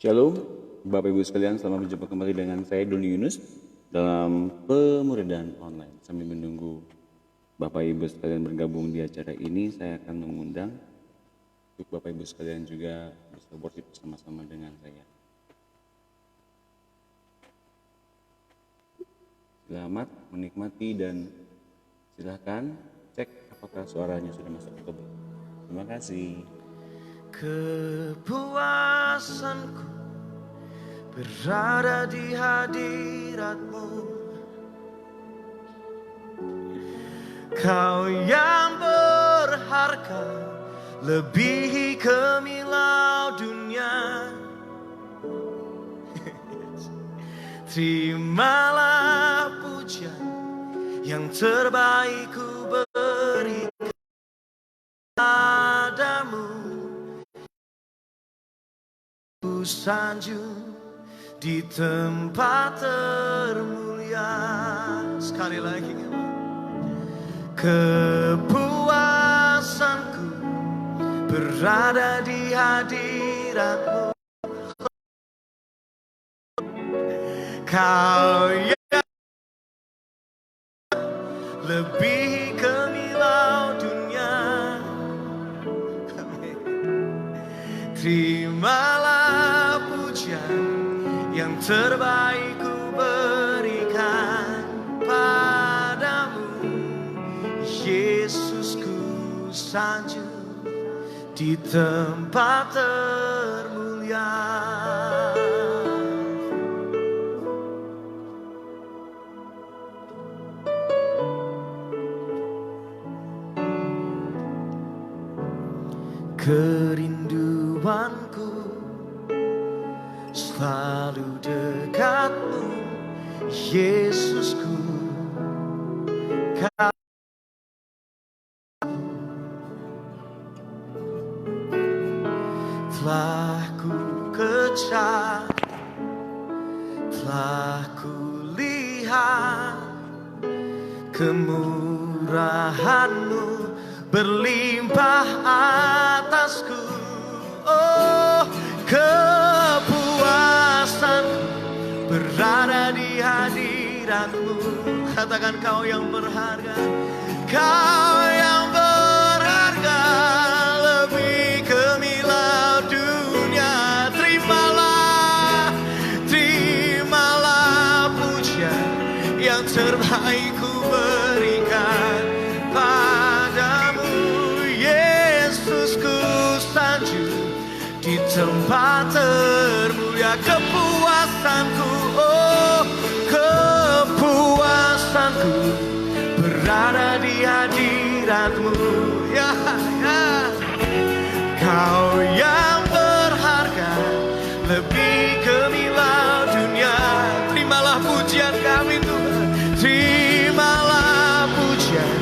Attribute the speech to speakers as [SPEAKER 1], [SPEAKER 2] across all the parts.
[SPEAKER 1] Shalom, Bapak Ibu sekalian, selamat berjumpa kembali dengan saya Doni Yunus dalam pemuridan online. Sambil menunggu Bapak Ibu sekalian bergabung di acara ini, saya akan mengundang untuk Bapak Ibu sekalian juga bisa worship bersama-sama dengan saya. Selamat menikmati dan silahkan cek apakah suaranya sudah masuk atau belum. Terima kasih.
[SPEAKER 2] Kepuasanku berada di hadirat-Mu, Kau yang berharga lebihi kemilau dunia. Terimalah pujian yang terbaik ku berikan padamu. Ku sanjung di tempat termulia. Sekali lagi, kepuasanku berada di hadirat-Mu, Kau yang lebih kemilau dunia. Terimalah pujian yang terbaik ku berikan padamu, Yesus. Ku sanjung di tempat termulia. Kerinduanku selalu dekat-Mu, Yesusku. Kau telah ku kejar, telah ku lihat kemurahan-Mu berlimpah atasku. Oh, kepuasanku berada di hadirat-Mu. Katakan, Kau yang berharga, Kau yang berharga lebih kemilau dunia. Terimalah, terimalah pujian yang terbaik ku berikan padamu, Yesus. Ku sanjung di tempat termulia. Kepuasanku, oh, kepuasanku berada di hadirat-Mu, ya, ya. Kau yang berharga lebih kemilau dunia. Terimalah pujian kami, Tuhan. Terimalah pujian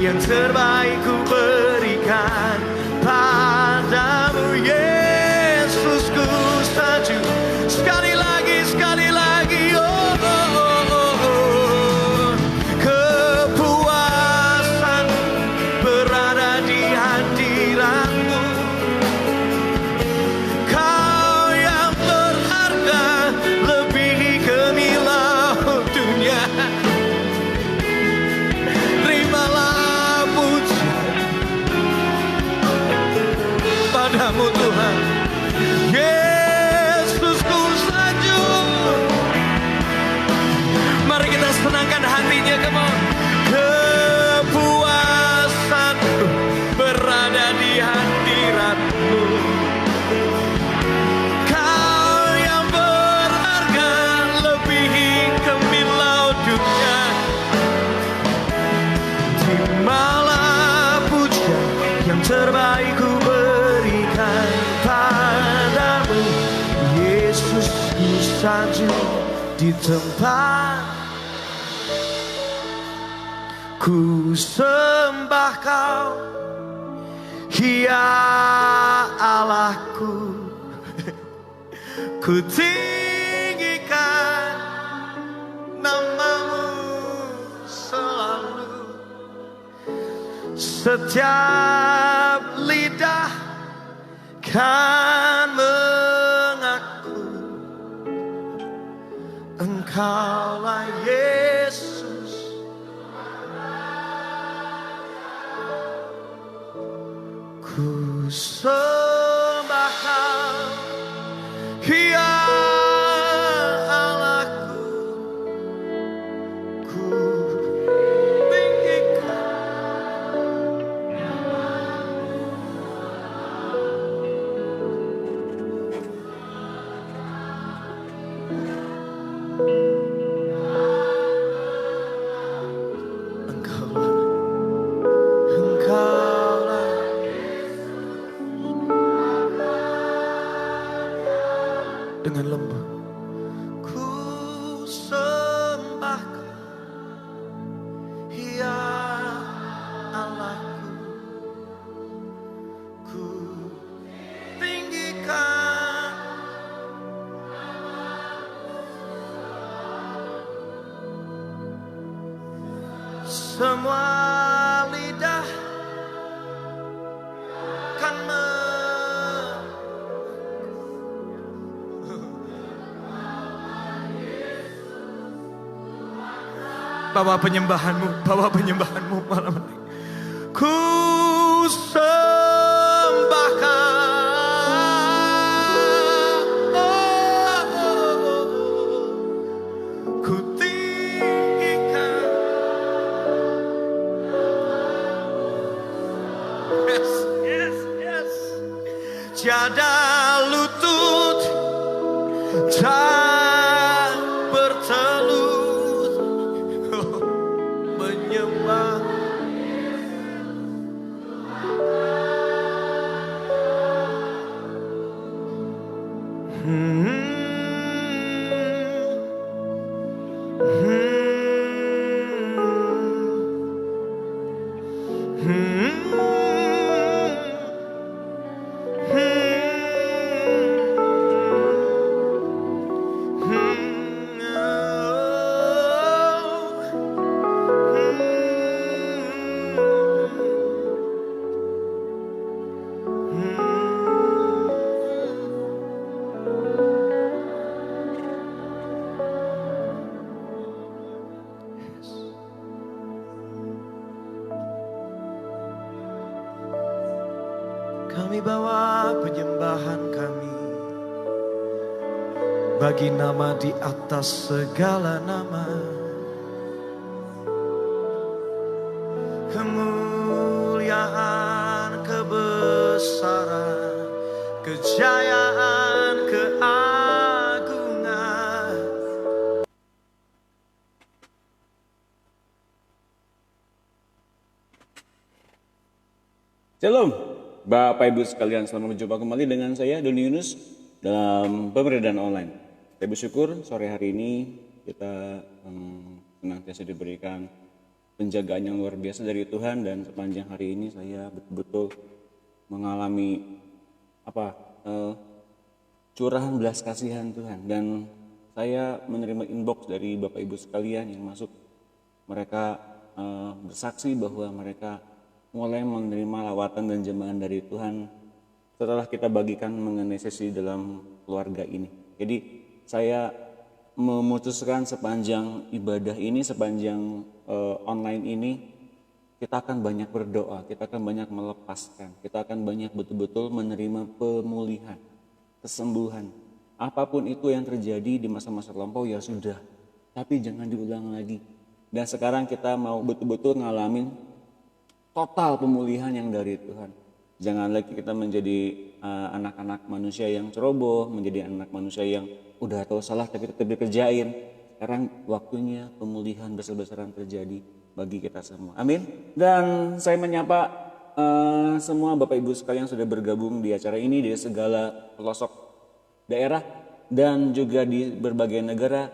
[SPEAKER 2] yang terbaik ku berikan padamu, Yesus. Ku sanjung sekali lagi, sekali lagi. Oh, oh, oh, oh. Kepuasan berada di hadirat-Mu, Kau yang berharga lebih kemilau dunia. Terimalah pujian padamu, Tuhan. Yesus, ku sanjung. Mari kita senangkan hatinya, come on. Kepuasanku berada di hadirat-Mu, Kau yang berharga lebihi kemilau dunia. Terimalah pujian yang terbaik ku berikan padamu, Yesus. Ku sanjung di tempat, ku sembah Kau, ya Allahku. Ku tinggikan nama-Mu selalu. Setiap lidah kan mengaku Engkaulah Yesus. Ku sembah Kau, ya Allahku. Ku tinggikan. Engkaulah dengan lembut ku sembah Kau, ya Allahku. Ku tinggikan semua lidah kan bawa penyembahanmu malam ini. Ku sembah Kau, ku tinggikan. Yes, yes, yes. Tiada lutut tak bertelut menyembah. Kami bawa penyembahan kami bagi nama di atas segala nama, kemuliaan, kebesaran, kejayaan, keagungan.
[SPEAKER 1] Shalom, Bapak Ibu sekalian, selamat berjumpa kembali dengan saya Doni Yunus dalam pemberitaan online. Saya bersyukur sore hari ini kita senantiasa diberikan penjagaan yang luar biasa dari Tuhan, dan sepanjang hari ini saya betul-betul mengalami curahan belas kasihan Tuhan, dan saya menerima inbox dari Bapak Ibu sekalian yang masuk. Mereka bersaksi bahwa mereka mulai menerima lawatan dan jemahan dari Tuhan setelah kita bagikan mengenai sesi dalam keluarga ini. Jadi saya memutuskan sepanjang ibadah ini, sepanjang online ini, kita akan banyak berdoa, kita akan banyak melepaskan, kita akan banyak betul-betul menerima pemulihan, kesembuhan. Apapun itu yang terjadi di masa-masa lampau ya sudah, tapi jangan diulang lagi. Dan sekarang kita mau betul-betul ngalamin total pemulihan yang dari Tuhan. Jangan lagi kita menjadi anak-anak manusia yang ceroboh, menjadi anak manusia yang udah tahu salah tapi tetap dikerjain. Sekarang waktunya pemulihan besar-besaran terjadi bagi kita semua. Amin. Dan saya menyapa semua Bapak Ibu sekalian yang sudah bergabung di acara ini dari segala pelosok daerah dan juga di berbagai negara.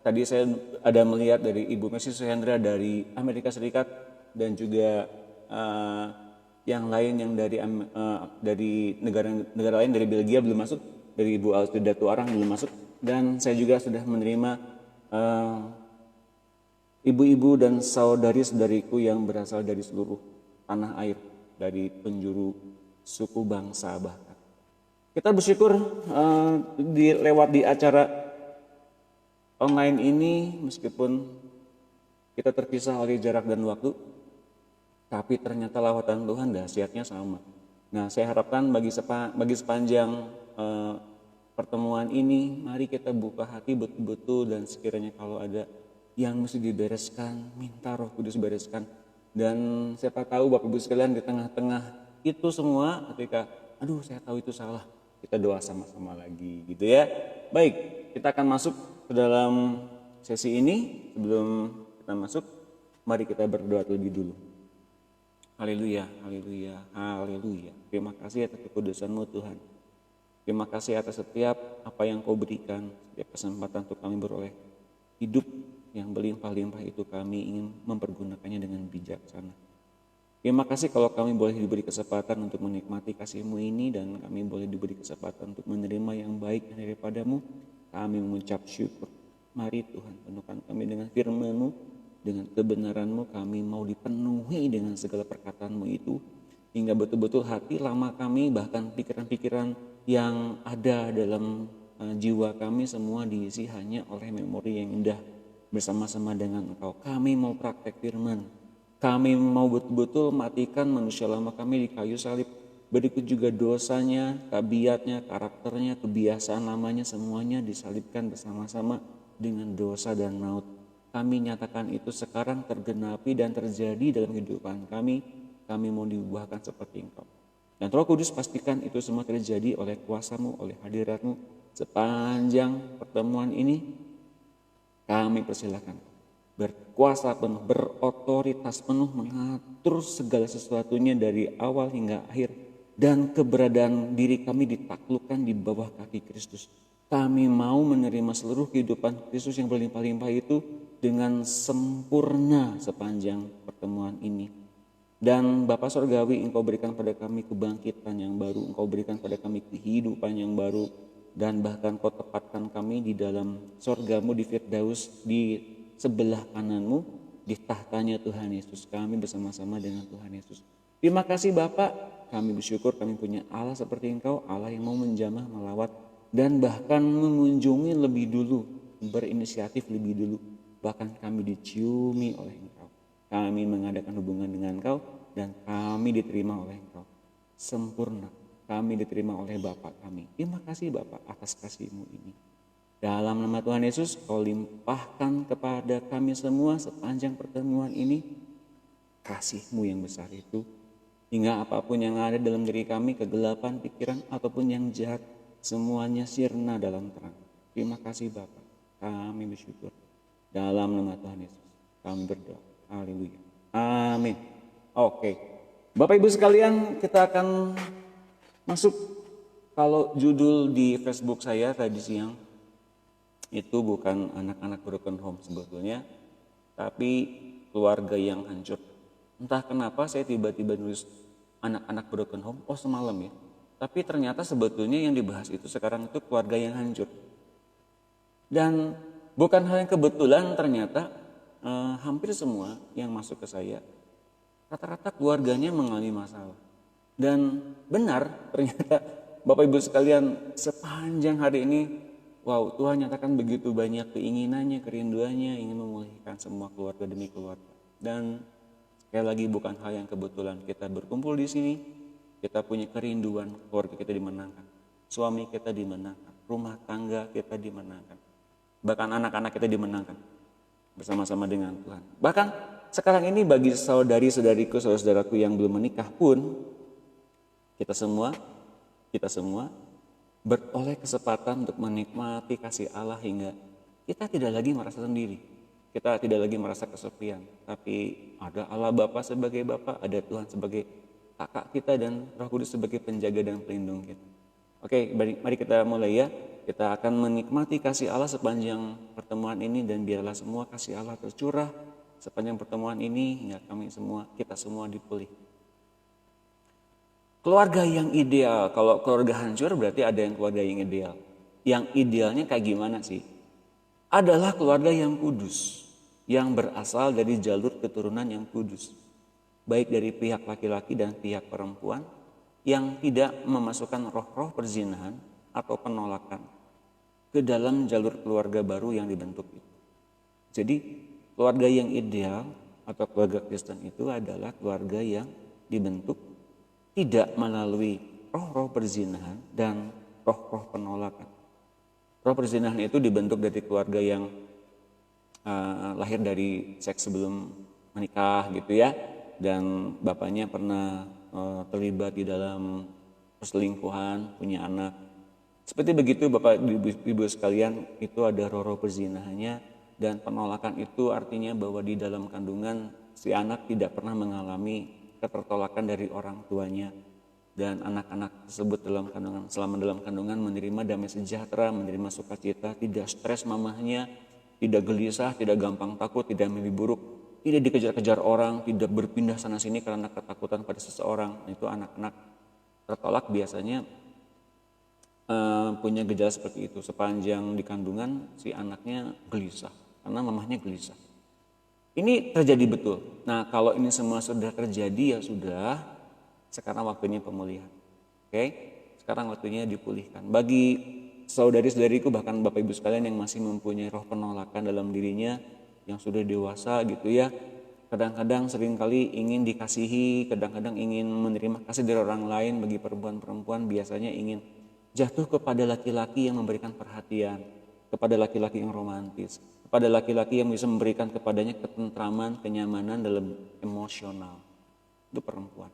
[SPEAKER 1] Tadi saya ada melihat dari Ibu Messi Suhendra dari Amerika Serikat, dan juga yang lain yang dari negara lain, dari Belgia belum masuk, dari Ibu Alfrida Tuarang belum masuk, dan saya juga sudah menerima ibu-ibu dan saudari-saudariku yang berasal dari seluruh tanah air, dari penjuru suku bangsa bahkan. Kita bersyukur lewat di acara online ini meskipun kita terpisah oleh jarak dan waktu, tapi ternyata lawatan Tuhan dahsyatnya sama. Nah, saya harapkan bagi sepanjang pertemuan ini, mari kita buka hati betul-betul, dan sekiranya kalau ada yang mesti dibereskan, minta Roh Kudus bereskan. Dan siapa tahu Bapak Ibu sekalian di tengah-tengah itu semua, ketika aduh saya tahu itu salah, kita doa sama-sama lagi gitu ya. Baik, kita akan masuk ke dalam sesi ini. Sebelum kita masuk, mari kita berdoa terlebih dulu. Haleluya, haleluya, haleluya. Terima kasih atas kekudusan-Mu Tuhan. Terima kasih atas setiap apa yang Kau berikan, setiap kesempatan untuk kami beroleh hidup yang berlimpah-limpah itu, kami ingin mempergunakannya dengan bijaksana. Terima kasih kalau kami boleh diberi kesempatan untuk menikmati kasih-Mu ini, dan kami boleh diberi kesempatan untuk menerima yang baik daripada-Mu. Kami mengucap syukur. Mari Tuhan, penuhkan kami dengan firman-Mu, dengan kebenaran-Mu. Kami mau dipenuhi dengan segala perkataan-Mu itu, hingga betul-betul hati lama kami, bahkan pikiran-pikiran yang ada dalam jiwa kami semua diisi hanya oleh memori yang indah bersama-sama dengan Engkau. Kami mau praktek firman. Kami mau betul-betul matikan manusia lama kami di kayu salib. Berikut juga dosanya, tabiatnya, karakternya, kebiasaan lamanya, semuanya disalibkan bersama-sama dengan dosa dan maut. Kami nyatakan itu sekarang tergenapi dan terjadi dalam kehidupan kami. Kami mau diubahkan seperti Engkau. Dan Roh Kudus pastikan itu semua terjadi oleh kuasa-Mu, oleh hadirat-Mu. Sepanjang pertemuan ini kami persilakan berkuasa penuh, berotoritas penuh, mengatur segala sesuatunya dari awal hingga akhir. Dan keberadaan diri kami ditaklukkan di bawah kaki Kristus. Kami mau menerima seluruh kehidupan Kristus yang berlimpah-limpah itu dengan sempurna sepanjang pertemuan ini. Dan Bapa Surgawi, Engkau berikan pada kami kebangkitan yang baru, Engkau berikan pada kami kehidupan yang baru, dan bahkan Kau tempatkan kami di dalam sorga-Mu, di Firdaus, di sebelah kanan-Mu, di tahtanya Tuhan Yesus. Kami bersama-sama dengan Tuhan Yesus. Terima kasih Bapak, kami bersyukur kami punya Allah seperti Engkau, Allah yang mau menjamah, melawat, dan bahkan mengunjungi lebih dulu, berinisiatif lebih dulu. Bahkan kami diciumi oleh Engkau. Kami mengadakan hubungan dengan Engkau, dan kami diterima oleh Engkau sempurna. Kami diterima oleh Bapak kami. Terima kasih Bapak atas kasih-Mu ini. Dalam nama Tuhan Yesus, Kau limpahkan kepada kami semua sepanjang pertemuan ini kasih-Mu yang besar itu, hingga apapun yang ada dalam diri kami, kegelapan pikiran ataupun yang jahat, semuanya sirna dalam terang. Terima kasih Bapak. Kami bersyukur. Dalam nama Tuhan Yesus kami berdoa. Haleluya. Amin. Oke. Bapak Ibu sekalian, kita akan masuk. Kalau judul di Facebook saya tadi siang itu bukan anak-anak broken home sebetulnya, tapi keluarga yang hancur. Entah kenapa saya tiba-tiba nulis anak-anak broken home, semalam ya. Tapi ternyata sebetulnya yang dibahas itu sekarang itu keluarga yang hancur. Dan bukan hal yang kebetulan, ternyata hampir semua yang masuk ke saya rata-rata keluarganya mengalami masalah. Dan benar, ternyata Bapak Ibu sekalian, sepanjang hari ini, wow, Tuhan nyatakan begitu banyak keinginannya, kerinduannya, ingin memulihkan semua keluarga demi keluarga. Dan sekali lagi bukan hal yang kebetulan kita berkumpul di sini, kita punya kerinduan, keluarga kita dimenangkan, suami kita dimenangkan, rumah tangga kita dimenangkan, bahkan anak-anak kita dimenangkan bersama-sama dengan Tuhan. Bahkan sekarang ini bagi saudari-saudariku, saudara-saudaraku yang belum menikah pun, kita semua beroleh kesempatan untuk menikmati kasih Allah hingga kita tidak lagi merasa sendiri. Kita tidak lagi merasa kesepian. Tapi ada Allah Bapa sebagai Bapa, ada Tuhan sebagai kakak kita, dan Roh Kudus sebagai penjaga dan pelindung kita. Oke, mari kita mulai ya. Kita akan menikmati kasih Allah sepanjang pertemuan ini, dan biarlah semua kasih Allah tercurah sepanjang pertemuan ini hingga kita semua dipulih. Keluarga yang ideal, kalau keluarga hancur berarti ada yang keluarga yang ideal. Yang idealnya kayak gimana sih? Adalah keluarga yang kudus, yang berasal dari jalur keturunan yang kudus. Baik dari pihak laki-laki dan pihak perempuan, yang tidak memasukkan roh-roh perzinahan atau penolakan. ke dalam jalur keluarga baru yang dibentuk itu. Jadi keluarga yang ideal atau keluarga Kristen itu adalah keluarga yang dibentuk tidak melalui roh-roh perzinahan dan roh-roh penolakan. Roh perzinahan itu dibentuk dari keluarga yang lahir dari seks sebelum menikah gitu ya, dan bapaknya pernah terlibat di dalam perselingkuhan, punya anak. Seperti begitu Bapak Ibu sekalian, itu ada roh-roh perzinahannya, dan penolakan itu artinya bahwa di dalam kandungan si anak tidak pernah mengalami ketertolakan dari orang tuanya, dan anak-anak tersebut selama dalam kandungan menerima damai sejahtera, menerima sukacita, tidak stres mamahnya, tidak gelisah, tidak gampang takut, tidak mimpi buruk, tidak dikejar-kejar orang, tidak berpindah sana sini karena ketakutan pada seseorang. Itu anak-anak tertolak biasanya punya gejala seperti itu. Sepanjang di kandungan si anaknya gelisah karena mamahnya gelisah. Ini terjadi betul. Nah, kalau ini semua sudah terjadi, ya sudah, sekarang waktunya pemulihan. Oke? Sekarang waktunya dipulihkan. Bagi saudari-saudariku, bahkan Bapak Ibu sekalian yang masih mempunyai roh penolakan dalam dirinya, yang sudah dewasa gitu ya, kadang-kadang seringkali ingin dikasihi, kadang-kadang ingin menerima kasih dari orang lain. Bagi perempuan-perempuan biasanya ingin jatuh kepada laki-laki yang memberikan perhatian, kepada laki-laki yang romantis, kepada laki-laki yang bisa memberikan kepadanya ketentraman, kenyamanan dalam emosional. Itu perempuan.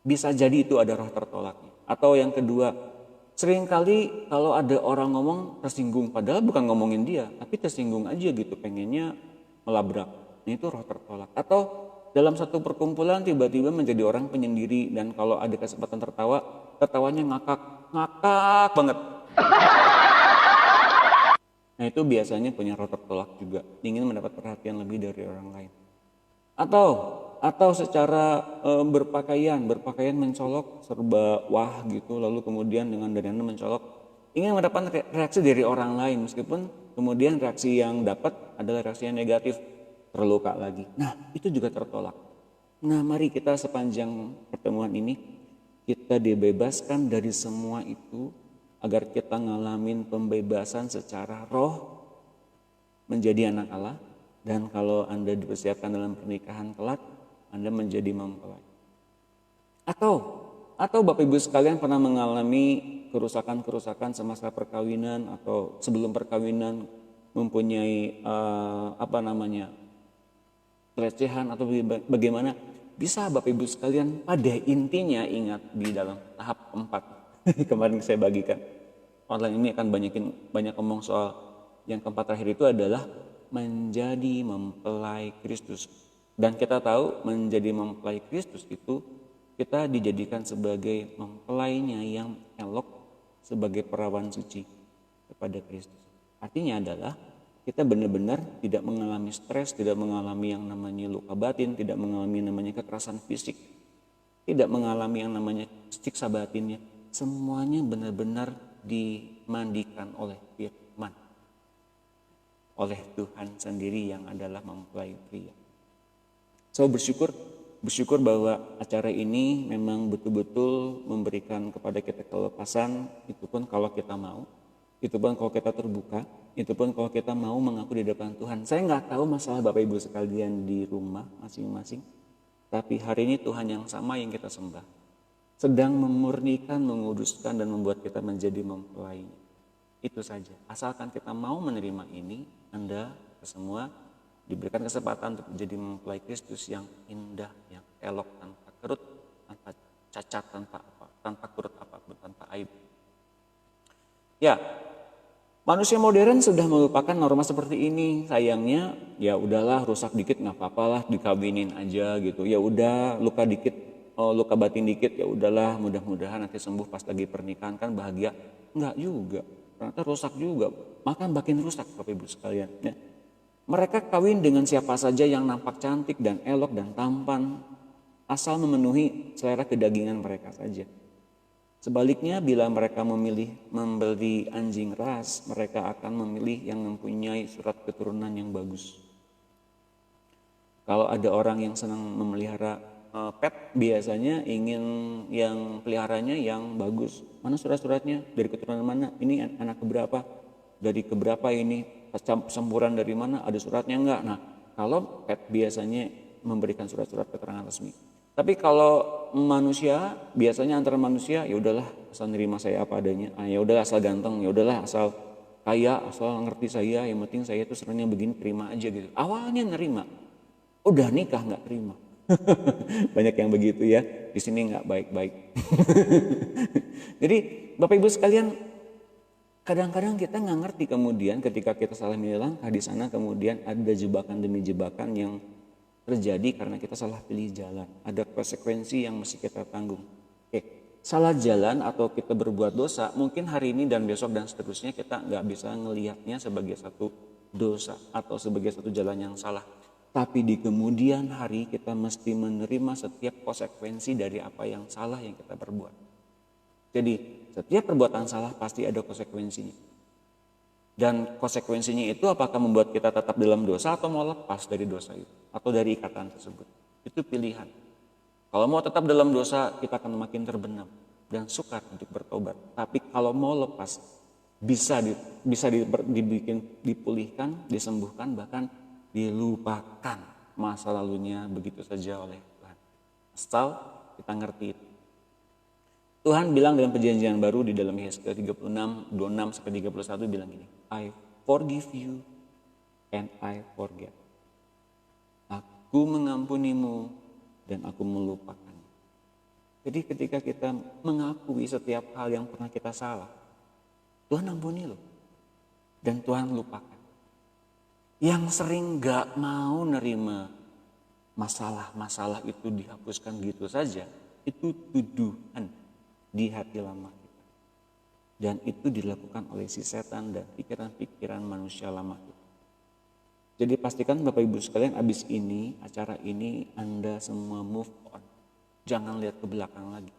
[SPEAKER 1] Bisa jadi itu ada roh tertolaknya. Atau yang kedua, seringkali kalau ada orang ngomong tersinggung, padahal bukan ngomongin dia, tapi tersinggung aja gitu, pengennya melabrak. Itu roh tertolak. Atau dalam satu perkumpulan tiba-tiba menjadi orang penyendiri, dan kalau ada kesempatan tertawa, tertawanya ngakak banget. Nah, itu biasanya punya roh tertolak juga, ingin mendapat perhatian lebih dari orang lain. Atau secara berpakaian mencolok serba wah gitu, lalu kemudian dengan dandan mencolok, ingin mendapat reaksi dari orang lain, meskipun kemudian reaksi yang dapat adalah reaksi yang negatif, terluka lagi. Nah, itu juga tertolak. Nah, mari kita sepanjang pertemuan ini kita dibebaskan dari semua itu, agar kita ngalamin pembebasan secara roh menjadi anak Allah. Dan kalau Anda dipersiapkan dalam pernikahan kelak, Anda menjadi mempelai. Atau Bapak Ibu sekalian pernah mengalami kerusakan-kerusakan semasa perkawinan atau sebelum perkawinan, mempunyai pelecehan atau bagaimana. Bisa Bapak Ibu sekalian pada intinya ingat di dalam tahap 4 kemarin saya bagikan online ini akan banyak ngomong soal yang keempat terakhir, itu adalah menjadi mempelai Kristus. Dan kita tahu menjadi mempelai Kristus itu kita dijadikan sebagai mempelainya yang elok, sebagai perawan suci kepada Kristus. Artinya adalah kita benar-benar tidak mengalami stres, tidak mengalami yang namanya luka batin, tidak mengalami yang namanya kekerasan fisik, tidak mengalami yang namanya siksa batinnya. Semuanya benar-benar dimandikan oleh firman, oleh Tuhan sendiri yang adalah mempelai pria. So bersyukur bahwa acara ini memang betul-betul memberikan kepada kita kelepasan, itu pun kalau kita mau, itu pun kalau kita terbuka, itu pun kalau kita mau mengaku di depan Tuhan. Saya nggak tahu masalah Bapak Ibu sekalian di rumah masing-masing, tapi hari ini Tuhan yang sama yang kita sembah sedang memurnikan, menguduskan, dan membuat kita menjadi mempelai. Itu saja. Asalkan kita mau menerima ini, Anda semua diberikan kesempatan untuk menjadi mempelai Kristus yang indah, yang elok, tanpa kerut, tanpa cacat, tanpa kurut apapun, tanpa aib. Ya, manusia modern sudah melupakan norma seperti ini. Sayangnya, ya udahlah, rusak dikit nggak apa-apalah, dikawinin aja gitu. Ya udah, luka dikit, luka batin dikit, ya udahlah, mudah-mudahan nanti sembuh pas lagi pernikahan kan bahagia. Enggak juga, ternyata rusak juga, makan makin rusak Bapak Ibu sekalian. Ya. Mereka kawin dengan siapa saja yang nampak cantik dan elok dan tampan, asal memenuhi selera kedagingan mereka saja. Sebaliknya, bila mereka memilih membeli anjing ras, mereka akan memilih yang mempunyai surat keturunan yang bagus. Kalau ada orang yang senang memelihara pet, biasanya ingin yang peliharanya yang bagus. Mana surat-suratnya? Dari keturunan mana? Ini anak keberapa? dari keberapa ini, campuran dari mana, ada suratnya enggak. Nah, kalau pet biasanya memberikan surat-surat keterangan resmi. Tapi kalau manusia, biasanya antara manusia ya udahlah asal nerima saya apa adanya. Ya udahlah asal ganteng, ya udahlah asal kaya, asal ngerti saya, yang penting saya itu sebenarnya begini terima aja gitu. Awalnya nerima, udah nikah nggak terima. Banyak yang begitu ya, di sini nggak baik-baik. Jadi Bapak Ibu sekalian, kadang-kadang kita nggak ngerti kemudian ketika kita salah milih langkah di sana kemudian ada jebakan demi jebakan yang terjadi karena kita salah pilih jalan. Ada konsekuensi yang mesti kita tanggung. Oke, salah jalan atau kita berbuat dosa, mungkin hari ini dan besok dan seterusnya kita nggak bisa ngelihatnya sebagai satu dosa atau sebagai satu jalan yang salah. Tapi di kemudian hari kita mesti menerima setiap konsekuensi dari apa yang salah yang kita perbuat. Jadi setiap perbuatan salah pasti ada konsekuensinya. Dan konsekuensinya itu apakah membuat kita tetap dalam dosa atau mau lepas dari dosa itu atau dari ikatan tersebut. Itu pilihan. Kalau mau tetap dalam dosa kita akan makin terbenam dan sukar untuk bertobat. Tapi kalau mau lepas bisa dibikin dipulihkan, disembuhkan, bahkan dilupakan masa lalunya begitu saja oleh Tuhan. Asal kita ngerti itu. Tuhan bilang dalam perjanjian baru di dalam Yesaya 36, 26 sampai 31 bilang gini, I forgive you and I forget. Aku mengampunimu dan aku melupakan. Jadi ketika kita mengakui setiap hal yang pernah kita salah, Tuhan ampuni loh. Dan Tuhan lupakan. Yang sering gak mau nerima masalah-masalah itu dihapuskan gitu saja, itu tuduhan di hati lama kita. Dan itu dilakukan oleh si setan dan pikiran-pikiran manusia lama kita. Jadi pastikan Bapak Ibu sekalian abis ini, acara ini Anda semua move on. Jangan lihat ke belakang lagi.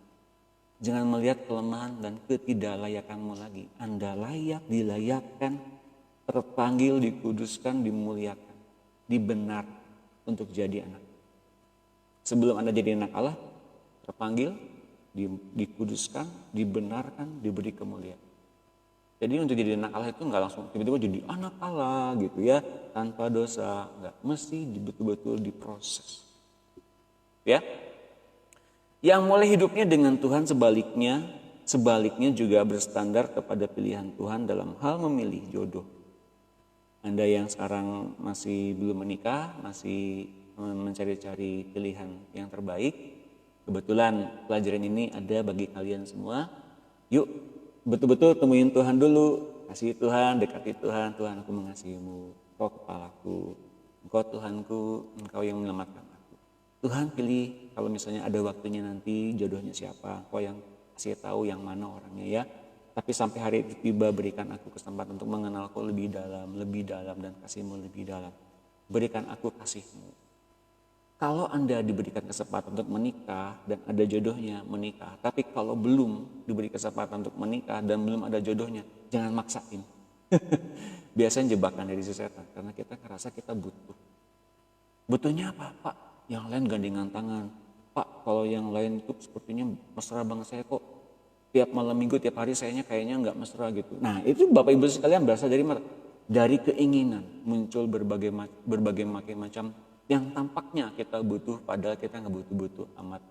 [SPEAKER 1] Jangan melihat kelemahan dan ketidaklayakanmu lagi. Anda layak, dilayakkan, terpanggil, dikuduskan, dimuliakan, dibenar untuk jadi anak. Sebelum Anda jadi anak Allah, terpanggil, dikuduskan, dibenarkan, diberi kemuliaan. Jadi untuk jadi anak Allah itu nggak langsung tiba-tiba jadi anak Allah gitu ya, tanpa dosa, nggak, mesti betul-betul diproses. Ya, yang mulai hidupnya dengan Tuhan sebaliknya juga berstandar kepada pilihan Tuhan dalam hal memilih jodoh. Anda yang sekarang masih belum menikah, masih mencari-cari pilihan yang terbaik, kebetulan pelajaran ini ada bagi kalian semua. Yuk betul-betul temuin Tuhan dulu. Kasih Tuhan, dekati Tuhan. Tuhan, aku mengasihimu. Engkau kepalaku. Engkau Tuhanku. Engkau yang menyelamatkan aku. Tuhan pilih kalau misalnya ada waktunya nanti jodohnya siapa. Engkau yang kasih tahu yang mana orangnya ya. Tapi sampai hari itu tiba berikan aku kesempatan untuk mengenalku lebih dalam dan kasihmu lebih dalam. Berikan aku kasihmu. Kalau Anda diberikan kesempatan untuk menikah dan ada jodohnya menikah. Tapi kalau belum diberi kesempatan untuk menikah dan belum ada jodohnya, jangan maksain. Biasanya jebakan dari si setan karena kita ngerasa kita butuh. Butuhnya apa Pak? Yang lain gandengan tangan. Pak kalau yang lain itu sepertinya mesra banget saya kok. Tiap malam minggu, tiap hari sayanya kayaknya nggak mesra gitu. Nah itu Bapak Ibu sekalian berasal dari mana? Dari keinginan muncul berbagai macam yang tampaknya kita butuh padahal kita nggak butuh-butuh amat.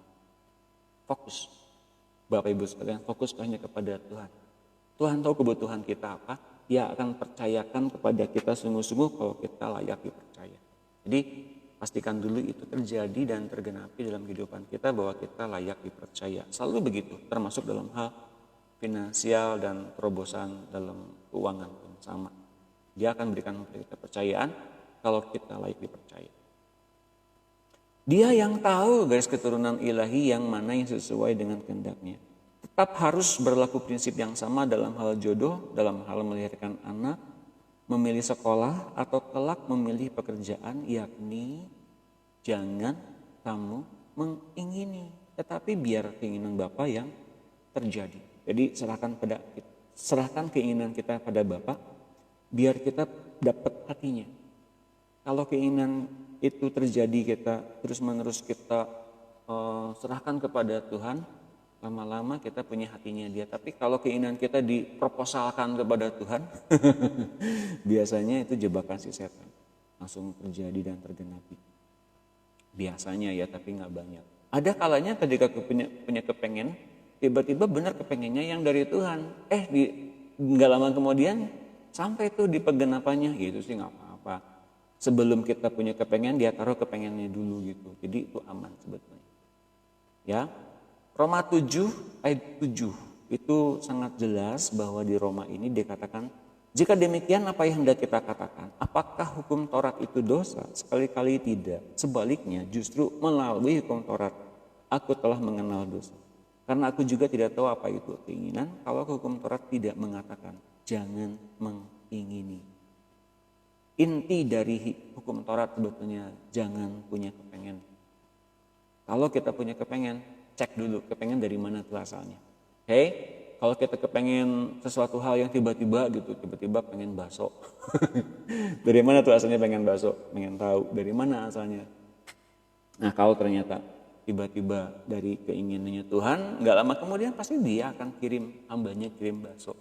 [SPEAKER 1] Fokus. Bapak Ibu sekalian fokus hanya kepada Tuhan. Tuhan tahu kebutuhan kita apa. Dia akan percayakan kepada kita sungguh-sungguh kalau kita layak dipercaya. Jadi pastikan dulu itu terjadi dan tergenapi dalam kehidupan kita bahwa kita layak dipercaya. Selalu begitu, termasuk dalam hal finansial dan terobosan dalam keuangan pun sama. Dia akan berikan kita kepercayaan kalau kita layak dipercaya. Dia yang tahu garis keturunan ilahi yang mana yang sesuai dengan kehendaknya. Tetap harus berlaku prinsip yang sama dalam hal jodoh, dalam hal melahirkan anak, memilih sekolah, atau kelak memilih pekerjaan, yakni jangan kamu mengingini, tetapi biar keinginan Bapa yang terjadi. Jadi serahkan keinginan kita pada Bapa, biar kita dapat hatinya. Kalau keinginan itu terjadi kita terus-menerus kita serahkan kepada Tuhan, lama-lama kita punya hatinya dia. Tapi kalau keinginan kita diproposalkan kepada Tuhan, biasanya itu jebakan si setan. Langsung terjadi dan tergenapi. Biasanya ya, tapi nggak banyak. Ada kalanya ketika punya kepengen, tiba-tiba benar kepengennya yang dari Tuhan. Nggak lama kemudian sampai tuh di penggenapannya, gitu sih nggak apa-apa. Sebelum kita punya kepengen, dia taruh kepengennya dulu gitu. Jadi itu aman sebetulnya. Ya, Roma 7 ayat 7 itu sangat jelas bahwa di Roma ini dikatakan, jika demikian apa yang hendak kita katakan? Apakah hukum Taurat itu dosa? Sekali-kali tidak. Sebaliknya justru melalui hukum Taurat aku telah mengenal dosa. Karena aku juga tidak tahu apa itu keinginan kalau hukum Taurat tidak mengatakan jangan mengingini. Inti dari hukum Taurat sebetulnya jangan punya kepengen. Kalau kita punya kepengen, cek dulu kepengen dari mana tuh asalnya. Kalau kita kepengen sesuatu hal yang tiba-tiba pengen bakso. Dari mana tuh asalnya pengen bakso? Pengen tahu dari mana asalnya. Nah, kalau ternyata tiba-tiba dari keinginannya Tuhan, nggak lama kemudian pasti dia akan hambanya kirim bakso.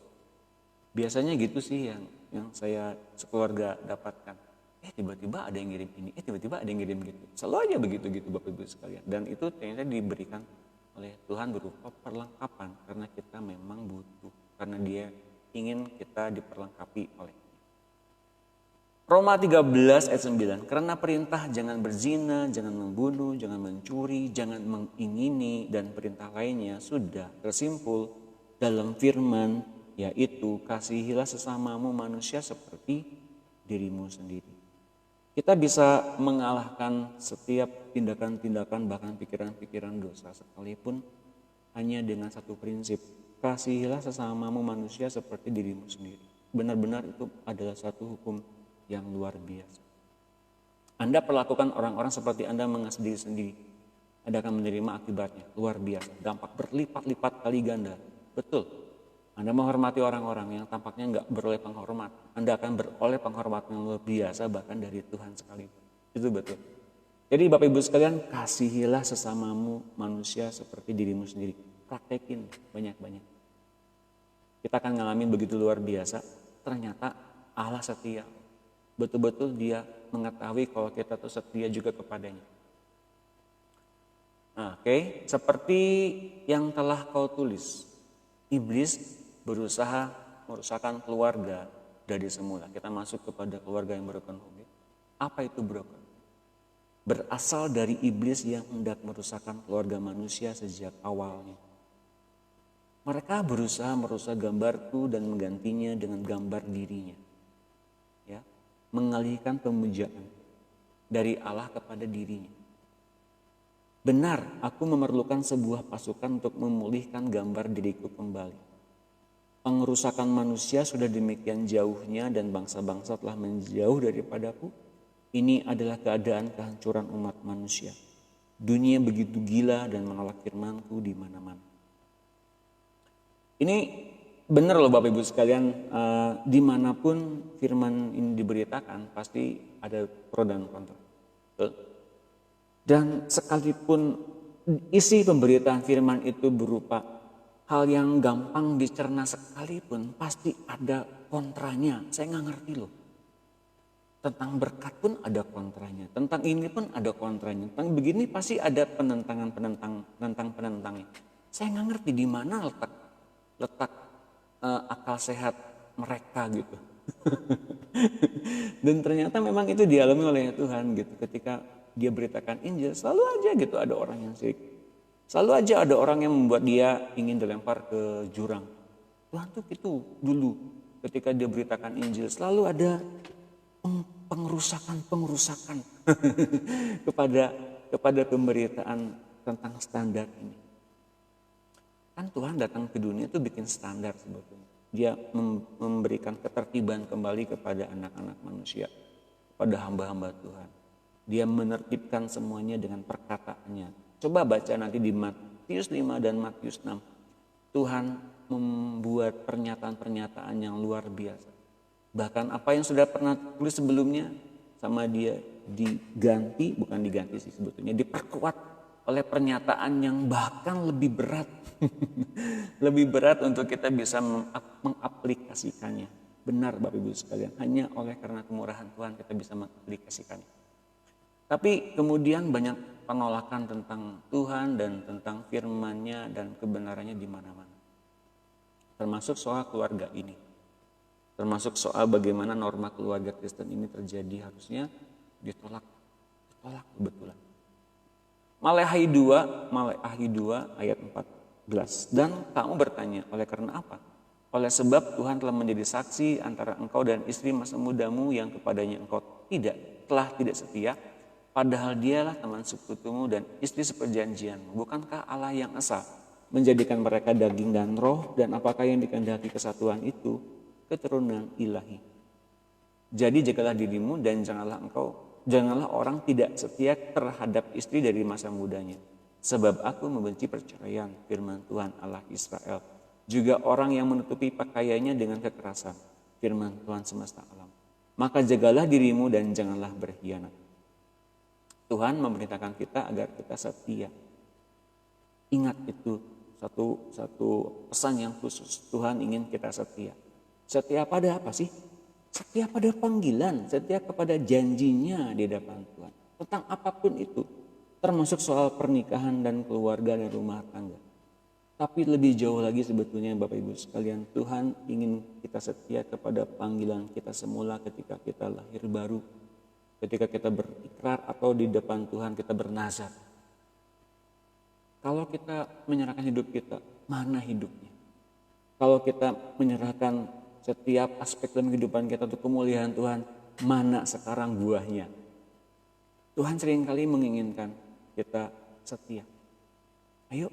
[SPEAKER 1] Biasanya gitu sih yang saya sekeluarga dapatkan. Tiba-tiba ada yang ngirim ini, tiba-tiba ada yang ngirim gitu. Selalu aja begitu-gitu Bapak Ibu sekalian. Dan itu ternyata diberikan oleh Tuhan berupa perlengkapan karena kita memang butuh, karena dia ingin kita diperlengkapi oleh. Roma 13 ayat 9, karena perintah jangan berzina, jangan membunuh, jangan mencuri, jangan mengingini dan perintah lainnya sudah tersimpul dalam firman, yaitu kasihilah sesamamu manusia seperti dirimu sendiri. Kita bisa mengalahkan setiap tindakan-tindakan bahkan pikiran-pikiran dosa sekalipun hanya dengan satu prinsip. Kasihilah sesamamu manusia seperti dirimu sendiri. Benar-benar itu adalah satu hukum yang luar biasa. Anda perlakukan orang-orang seperti Anda mengasihi diri sendiri. Anda akan menerima akibatnya. Luar biasa. Dampak berlipat-lipat kali ganda. Betul. Anda menghormati orang-orang yang tampaknya nggak beroleh penghormat. Anda akan beroleh penghormatan yang luar biasa bahkan dari Tuhan sekalipun. Itu betul. Jadi Bapak Ibu sekalian, kasihilah sesamamu manusia seperti dirimu sendiri. Praktekin banyak-banyak. Kita akan ngalamin begitu luar biasa. Ternyata Allah setia. Betul-betul dia mengetahui kalau kita tuh setia juga kepadanya. Seperti yang telah kau tulis. Iblis berusaha merusakkan keluarga dari semula. Kita masuk kepada keluarga yang broken home. Apa itu broken? Berasal dari iblis yang hendak merusakkan keluarga manusia sejak awalnya. Mereka berusaha merusak gambarku dan menggantinya dengan gambar dirinya. Ya, mengalihkan pemujaan dari Allah kepada dirinya. Benar, aku memerlukan sebuah pasukan untuk memulihkan gambar diriku kembali. Pengerusakan manusia sudah demikian jauhnya dan bangsa-bangsa telah menjauh daripadaku. Ini adalah keadaan kehancuran umat manusia. Dunia begitu gila dan menolak firmanku di mana-mana. Ini benar loh Bapak Ibu sekalian, dimanapun firman ini diberitakan pasti ada pro dan kontra. Dan sekalipun isi pemberitaan firman itu berupa hal yang gampang dicerna sekalipun, pasti ada kontranya. Saya nggak ngerti loh. Tentang berkat pun ada kontranya. Tentang ini pun ada kontranya. Tentang begini pasti ada penentangnya. Saya nggak ngerti di mana letak akal sehat mereka gitu. Dan ternyata memang itu dialami oleh Tuhan gitu. Ketika dia beritakan Injil, selalu aja gitu ada orang yang syirik. Selalu aja ada orang yang membuat dia ingin dilempar ke jurang. Tuhan tuh gitu dulu ketika dia beritakan Injil, selalu ada pengerusakan kepada pemberitaan tentang standar ini. Kan Tuhan datang ke dunia itu bikin standar sebetulnya. Dia memberikan ketertiban kembali kepada anak-anak manusia, pada hamba-hamba Tuhan. Dia menertibkan semuanya dengan perkataannya. Coba baca nanti di Matius 5 dan Matius 6. Tuhan membuat pernyataan-pernyataan yang luar biasa. Bahkan apa yang sudah pernah tulis sebelumnya sama dia diganti, bukan diganti sih sebetulnya, diperkuat oleh pernyataan yang bahkan lebih berat. Lebih berat untuk kita bisa mengaplikasikannya. Benar Bapak Ibu sekalian, hanya oleh karena kemurahan Tuhan kita bisa mengaplikasikannya. Tapi kemudian banyak penolakan tentang Tuhan dan tentang firman-Nya dan kebenarannya di mana-mana. Termasuk soal keluarga ini. Termasuk soal bagaimana norma keluarga Kristen ini terjadi, harusnya ditolak kebetulan. Maleakhi 2 ayat 14. Dan kamu bertanya, oleh karena apa? Oleh sebab Tuhan telah menjadi saksi antara engkau dan istri masa mudamu yang kepadanya engkau telah tidak setia, padahal dialah teman sekutumu dan istri seperjanjianmu. Bukankah Allah yang esa menjadikan mereka daging dan roh, dan apakah yang dikehendaki kesatuan itu? Keturunan ilahi. Jadi jagalah dirimu dan janganlah orang tidak setia terhadap istri dari masa mudanya. Sebab aku membenci perceraian, firman Tuhan Allah Israel. Juga orang yang menutupi pakaiannya dengan kekerasan, firman Tuhan semesta alam. Maka jagalah dirimu dan janganlah berkhianat. Tuhan memerintahkan kita agar kita setia. Ingat itu satu pesan yang khusus. Tuhan ingin kita setia. Setia pada apa sih? Setia pada panggilan, setia kepada janjinya di depan Tuhan. Tentang apapun itu, termasuk soal pernikahan dan keluarga dan rumah tangga. Tapi lebih jauh lagi sebetulnya Bapak Ibu sekalian, Tuhan ingin kita setia kepada panggilan kita semula ketika kita lahir baru. Ketika kita berikrar atau di depan Tuhan kita bernazar. Kalau kita menyerahkan hidup kita, mana hidupnya? Kalau kita menyerahkan setiap aspek dalam kehidupan kita untuk kemuliaan Tuhan, mana sekarang buahnya? Tuhan seringkali menginginkan kita setia. Ayo,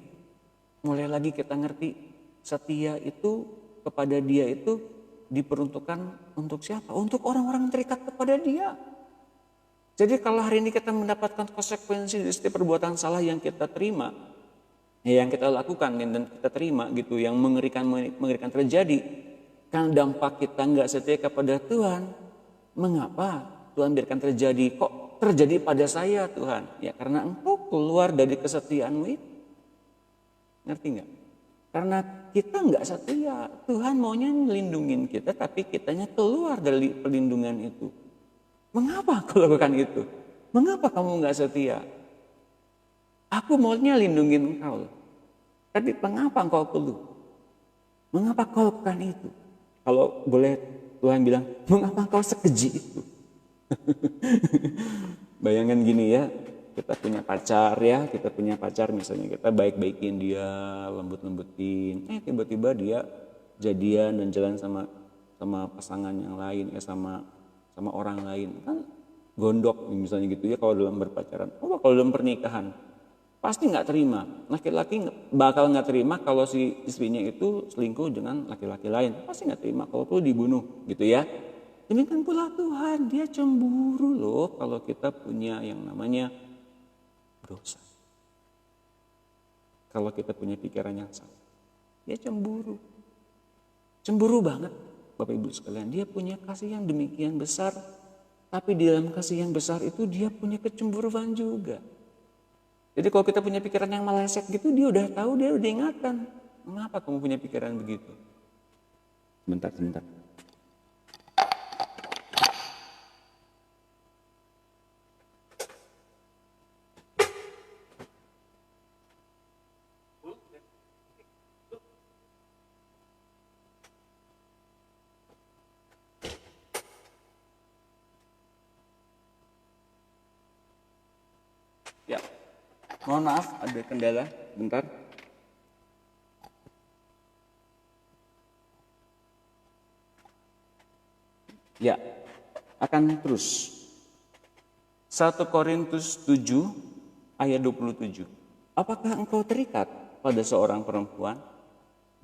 [SPEAKER 1] mulai lagi kita ngerti setia itu kepada Dia itu diperuntukkan untuk siapa? Untuk orang-orang yang terikat kepada Dia. Jadi kalau hari ini kita mendapatkan konsekuensi dari setiap perbuatan salah yang kita terima, yang kita lakukan dan kita terima gitu, yang mengerikan terjadi, karena dampak kita nggak setia kepada Tuhan, mengapa Tuhan biarkan terjadi? Kok terjadi pada saya Tuhan? Ya karena engkau keluar dari kesetiaanmu itu. Ngerti nggak? Karena kita nggak setia, Tuhan maunya melindungi kita, tapi kitanya keluar dari perlindungan itu. Mengapa kau lakukan itu? Mengapa kamu nggak setia? Aku maunya lindungi engkau, tapi mengapa engkau keluar? Mengapa kau lakukan itu? Kalau boleh Tuhan bilang, mengapa engkau sekeji itu? Bayangkan gini ya, kita punya pacar misalnya, kita baik-baikin dia, lembut-lembutin, tiba-tiba dia jadian dan jalan sama pasangan yang lain, sama orang lain, kan gondok misalnya gitu ya kalau dalam berpacaran. Kalau dalam pernikahan pasti nggak terima, laki-laki bakal nggak terima kalau si istrinya itu selingkuh dengan laki-laki lain, pasti nggak terima, kalau perlu dibunuh gitu ya. Demikian pula Tuhan, Dia cemburu loh kalau kita punya yang namanya dosa. Kalau kita punya pikiran yang salah, Dia cemburu banget Bapak Ibu sekalian. Dia punya kasih yang demikian besar, tapi di dalam kasih yang besar itu Dia punya kecemburuan juga. Jadi kalau kita punya pikiran yang meleset gitu, Dia udah tahu, Dia udah ingatkan. Mengapa kamu punya pikiran begitu? Sebentar. Ya. Mohon maaf, ada kendala, bentar. Ya, akan terus. 1 Korintus 7 ayat 27. Apakah engkau terikat pada seorang perempuan?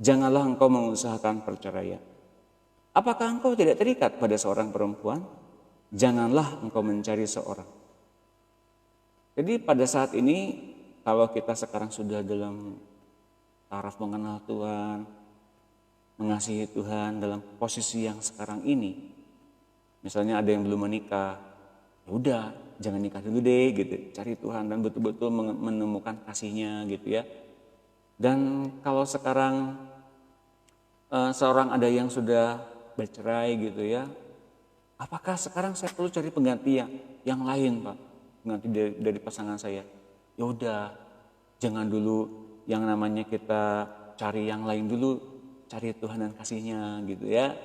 [SPEAKER 1] Janganlah engkau mengusahakan perceraian. Apakah engkau tidak terikat pada seorang perempuan? Janganlah engkau mencari seorang. Jadi pada saat ini, kalau kita sekarang sudah dalam taraf mengenal Tuhan, mengasihi Tuhan dalam posisi yang sekarang ini, misalnya ada yang belum menikah, ya udah jangan nikah dulu deh gitu, cari Tuhan dan betul-betul menemukan kasihnya gitu ya. Dan kalau sekarang seorang ada yang sudah bercerai gitu ya, apakah sekarang saya perlu cari pengganti yang lain Pak, pengganti dari pasangan saya? Ya udah, jangan dulu yang namanya kita cari yang lain dulu, cari Tuhan dan kasihnya gitu ya.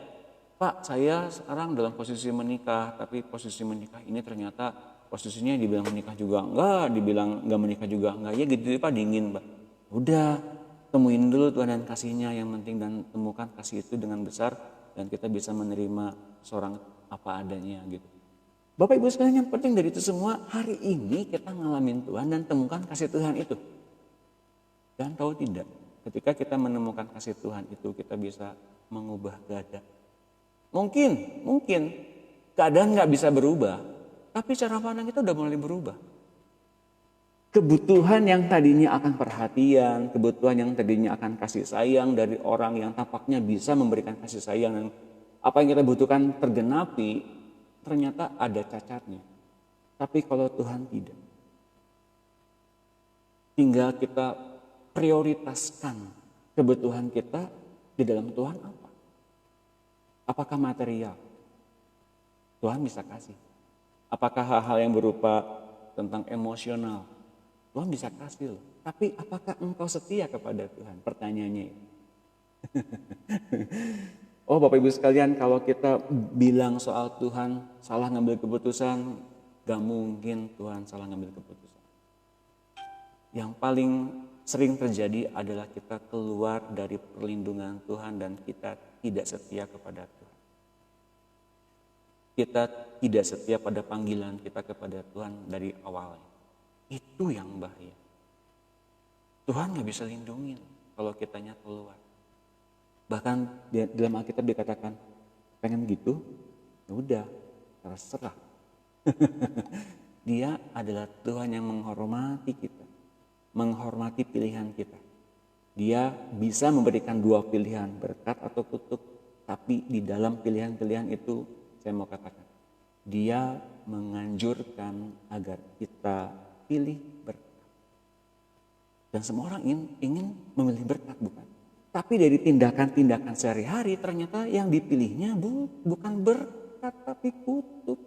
[SPEAKER 1] Pak, saya sekarang dalam posisi menikah, tapi posisi menikah ini ternyata posisinya dibilang menikah juga enggak, dibilang enggak menikah juga enggak, ya gitu Pak, dingin Pak. Udah, temuin dulu Tuhan dan kasihnya yang penting dan temukan kasih itu dengan besar dan kita bisa menerima seorang apa adanya gitu. Bapak Ibu sekalian, yang penting dari itu semua, hari ini kita ngalamin Tuhan dan temukan kasih Tuhan itu. Dan tahu tidak, ketika kita menemukan kasih Tuhan itu, kita bisa mengubah keadaan. Mungkin keadaan nggak bisa berubah, tapi cara pandang kita udah mulai berubah. Kebutuhan yang tadinya akan perhatian, kebutuhan yang tadinya akan kasih sayang dari orang yang tampaknya bisa memberikan kasih sayang dan apa yang kita butuhkan tergenapi, ternyata ada cacatnya. Tapi kalau Tuhan tidak, tinggal kita prioritaskan kebutuhan kita di dalam Tuhan apa? Apakah material? Tuhan bisa kasih. Apakah hal-hal yang berupa tentang emosional? Tuhan bisa kasih loh. Tapi apakah engkau setia kepada Tuhan? Pertanyaannya itu. Oh Bapak Ibu sekalian, kalau kita bilang soal Tuhan salah ngambil keputusan, gak mungkin Tuhan salah ngambil keputusan. Yang paling sering terjadi adalah kita keluar dari perlindungan Tuhan dan kita tidak setia kepada Tuhan. Kita tidak setia pada panggilan kita kepada Tuhan dari awalnya. Itu yang bahaya. Tuhan gak bisa lindungi kalau kitanya keluar. Bahkan dalam Alkitab dikatakan, pengen gitu, ya udah terserah. Dia adalah Tuhan yang menghormati kita, menghormati pilihan kita. Dia bisa memberikan dua pilihan, berkat atau kutuk. Tapi di dalam pilihan-pilihan itu, saya mau katakan, dia menganjurkan agar kita pilih berkat. Dan semua orang ingin memilih berkat, bukan? Tapi dari tindakan-tindakan sehari-hari ternyata yang dipilihnya bukan berkat tapi kutuk.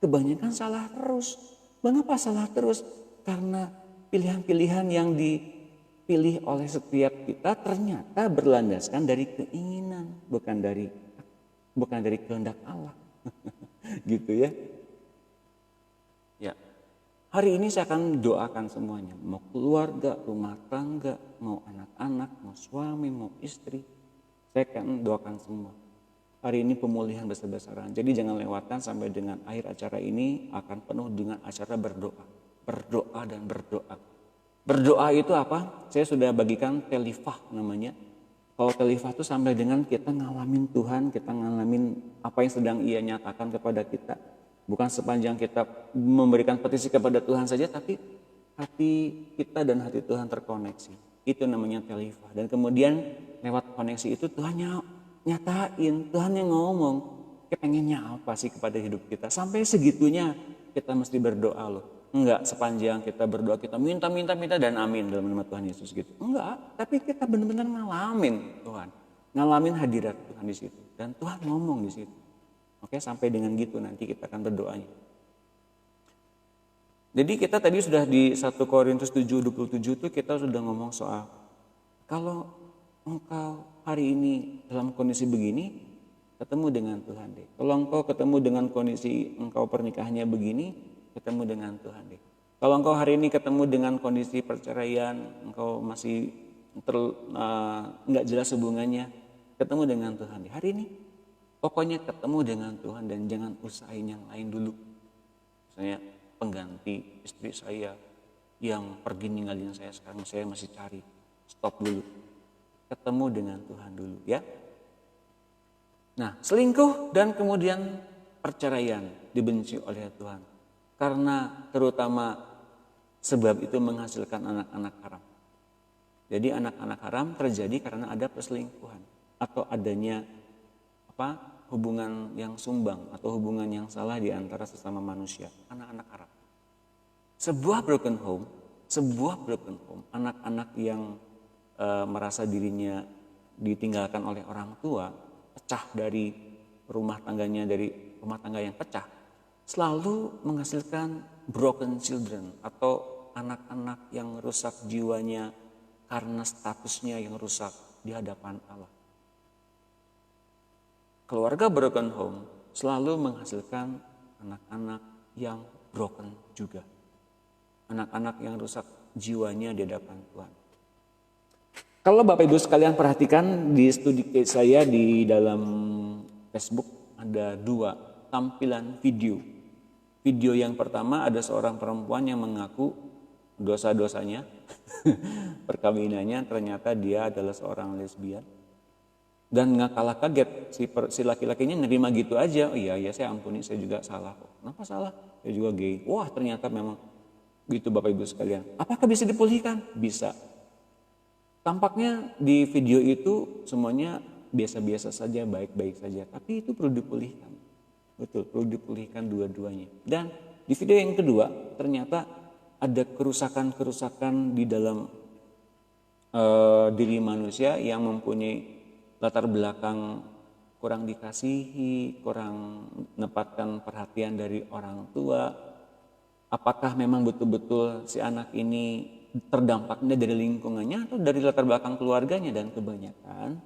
[SPEAKER 1] Kebanyakan salah terus. Mengapa salah terus? Karena pilihan-pilihan yang dipilih oleh setiap kita ternyata berlandaskan dari keinginan, bukan dari kehendak Allah. Gitu ya. Ya. Hari ini saya akan doakan semuanya, mau keluarga, rumah tangga, mau anak-anak, mau suami, mau istri. Saya akan doakan semua. Hari ini pemulihan besar-besaran. Jadi jangan lewatkan sampai dengan akhir acara ini akan penuh dengan acara berdoa. Berdoa dan berdoa. Berdoa itu apa? Saya sudah bagikan telifah namanya. Kalau telifah itu sampai dengan kita ngalamin Tuhan, kita ngalamin apa yang sedang Ia nyatakan kepada kita. Bukan sepanjang kita memberikan petisi kepada Tuhan saja, tapi hati kita dan hati Tuhan terkoneksi. Itu namanya telifah. Dan kemudian lewat koneksi itu Tuhan nyatain, Tuhan yang ngomong, kepengennya apa sih kepada hidup kita. Sampai segitunya kita mesti berdoa loh. Enggak sepanjang kita berdoa kita minta dan amin dalam nama Tuhan Yesus gitu. Enggak, tapi kita benar-benar ngalamin Tuhan. Ngalamin hadirat Tuhan di situ. Dan Tuhan ngomong di situ. Oke, sampai dengan gitu nanti kita akan berdoanya. Jadi kita tadi sudah di 1 Korintus 7:27 itu kita sudah ngomong soal kalau engkau hari ini dalam kondisi begini, ketemu dengan Tuhan deh. Kalau engkau ketemu dengan kondisi engkau pernikahannya begini, ketemu dengan Tuhan deh. Kalau engkau hari ini ketemu dengan kondisi perceraian, engkau masih nggak jelas hubungannya, ketemu dengan Tuhan deh. Hari ini pokoknya ketemu dengan Tuhan dan jangan usahain yang lain dulu. Misalnya pengganti istri saya yang pergi ninggalin saya, sekarang saya masih cari. Stop dulu. Ketemu dengan Tuhan dulu ya. Nah, selingkuh dan kemudian perceraian dibenci oleh Tuhan. Karena terutama sebab itu menghasilkan anak-anak haram. Jadi anak-anak haram terjadi karena ada perselingkuhan atau adanya hubungan yang sumbang atau hubungan yang salah di antara sesama manusia, anak-anak Arab. Sebuah broken home, anak-anak yang merasa dirinya ditinggalkan oleh orang tua, pecah dari rumah tangganya, dari rumah tangga yang pecah, selalu menghasilkan broken children atau anak-anak yang rusak jiwanya karena statusnya yang rusak di hadapan Allah. Keluarga broken home selalu menghasilkan anak-anak yang broken juga. Anak-anak yang rusak jiwanya di hadapan Tuhan. Kalau Bapak Ibu sekalian perhatikan di studi case saya di dalam Facebook ada 2 tampilan video. Video yang pertama ada seorang perempuan yang mengaku dosa-dosanya, perkawinannya ternyata dia adalah seorang lesbian. Dan nggak kalah kaget si laki-lakinya nerima gitu aja. Oh iya saya ampuni, saya juga salah kok. Kenapa salah? Saya juga gay. Wah ternyata memang gitu Bapak Ibu sekalian. Apakah bisa dipulihkan? Bisa. Tampaknya di video itu semuanya biasa-biasa saja, baik-baik saja. Tapi itu perlu dipulihkan. Betul, perlu dipulihkan dua-duanya. Dan di video yang kedua ternyata ada kerusakan-kerusakan di dalam diri manusia yang mempunyai latar belakang kurang dikasihi, kurang mendapatkan perhatian dari orang tua. Apakah memang betul-betul si anak ini terdampaknya dari lingkungannya atau dari latar belakang keluarganya, dan kebanyakan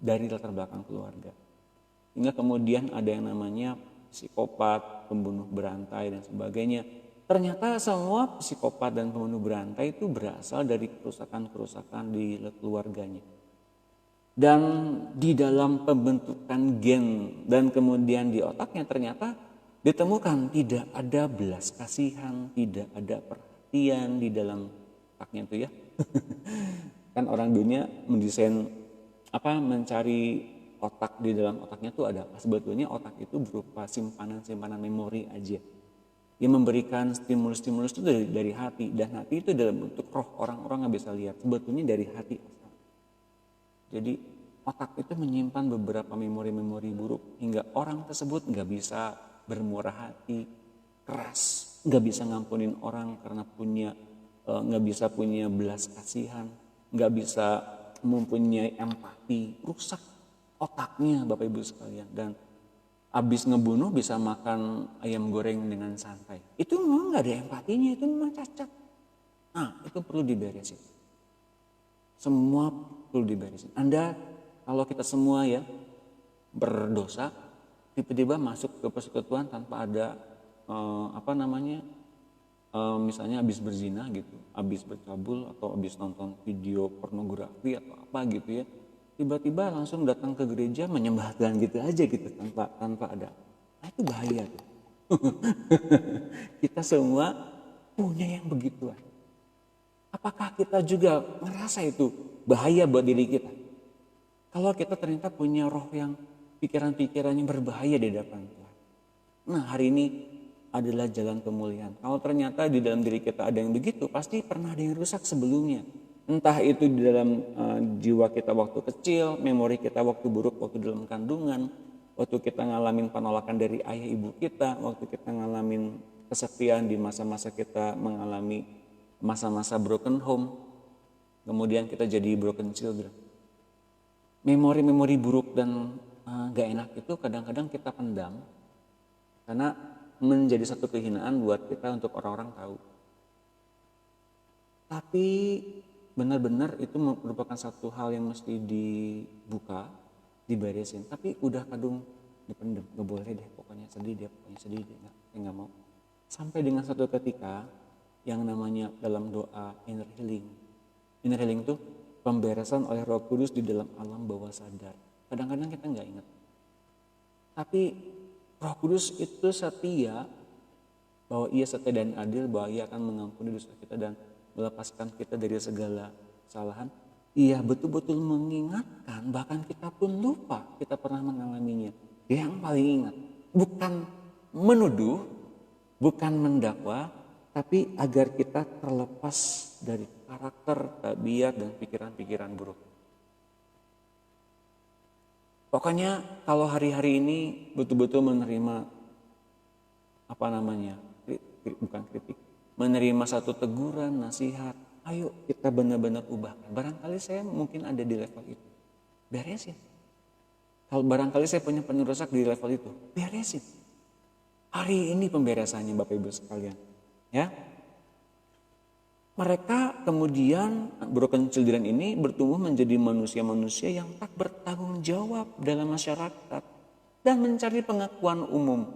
[SPEAKER 1] dari latar belakang keluarga. Hingga kemudian ada yang namanya psikopat, pembunuh berantai dan sebagainya. Ternyata semua psikopat dan pembunuh berantai itu berasal dari kerusakan-kerusakan di keluarganya. Dan di dalam pembentukan gen dan kemudian di otaknya ternyata ditemukan tidak ada belas kasihan, tidak ada perhatian di dalam otaknya itu ya. Kan orang dunia mendesain mencari otak di dalam otaknya itu ada apa? Sebetulnya otak itu berupa simpanan-simpanan memori aja. Yang memberikan stimulus-stimulus itu dari hati, dan hati itu dalam bentuk roh, orang-orang nggak bisa lihat. Sebetulnya dari hati. Jadi otak itu menyimpan beberapa memori-memori buruk hingga orang tersebut nggak bisa bermurah hati, keras, nggak bisa ngampunin orang karena nggak bisa punya belas kasihan, nggak bisa mempunyai empati, rusak otaknya Bapak Ibu sekalian. Dan habis ngebunuh bisa makan ayam goreng dengan santai. Itu memang nggak ada empatinya, itu memang cacat. Nah itu perlu diberesin. Semua perlu diberesin. Kalau kita semua ya berdosa, tiba-tiba masuk ke persekutuan tanpa ada misalnya habis berzina gitu, habis bercabul atau habis nonton video pornografi atau apa gitu ya, tiba-tiba langsung datang ke gereja menyembah Tuhan gitu aja gitu tanpa ada. Nah itu bahaya tuh. Kita semua punya yang begituan. Apakah kita juga merasa itu bahaya buat diri kita? Kalau kita ternyata punya roh yang pikiran-pikiran yang berbahaya di hadapan Tuhan. Nah hari ini adalah jalan pemulihan. Kalau ternyata di dalam diri kita ada yang begitu, pasti pernah ada yang rusak sebelumnya. Entah itu di dalam jiwa kita waktu kecil, memori kita waktu buruk, waktu dalam kandungan, waktu kita ngalamin penolakan dari ayah ibu kita, waktu kita ngalamin kesepian di masa-masa kita mengalami masa-masa broken home, kemudian kita jadi broken children. Memori-memori buruk dan gak enak itu kadang-kadang kita pendam karena menjadi satu kehinaan buat kita untuk orang-orang tahu. Tapi benar-benar itu merupakan satu hal yang mesti dibuka, diberesin. Tapi udah kadung dipendam, gak boleh deh, pokoknya sedih deh, nggak mau. Sampai dengan satu ketika yang namanya dalam doa inner healing. Inner healing itu pemberesan oleh Roh Kudus di dalam alam bawah sadar. Kadang-kadang kita nggak ingat. Tapi Roh Kudus itu setia, bahwa Ia setia dan adil, bahwa Ia akan mengampuni dosa kita dan melepaskan kita dari segala kesalahan. Ia betul-betul mengingatkan, bahkan kita pun lupa kita pernah mengalaminya. Yang paling ingat, bukan menuduh, bukan mendakwa, tapi agar kita terlepas dari karakter, tabiat, dan pikiran-pikiran buruk. Pokoknya kalau hari-hari ini betul-betul menerima bukan kritik, menerima satu teguran, nasihat, ayo kita benar-benar ubah. Barangkali saya mungkin ada di level itu, beresin. Kalau barangkali saya punya penerusak di level itu, beresin. Hari ini pemberesannya Bapak Ibu sekalian. Ya. Mereka kemudian broken children ini bertumbuh menjadi manusia-manusia yang tak bertanggung jawab dalam masyarakat dan mencari pengakuan umum.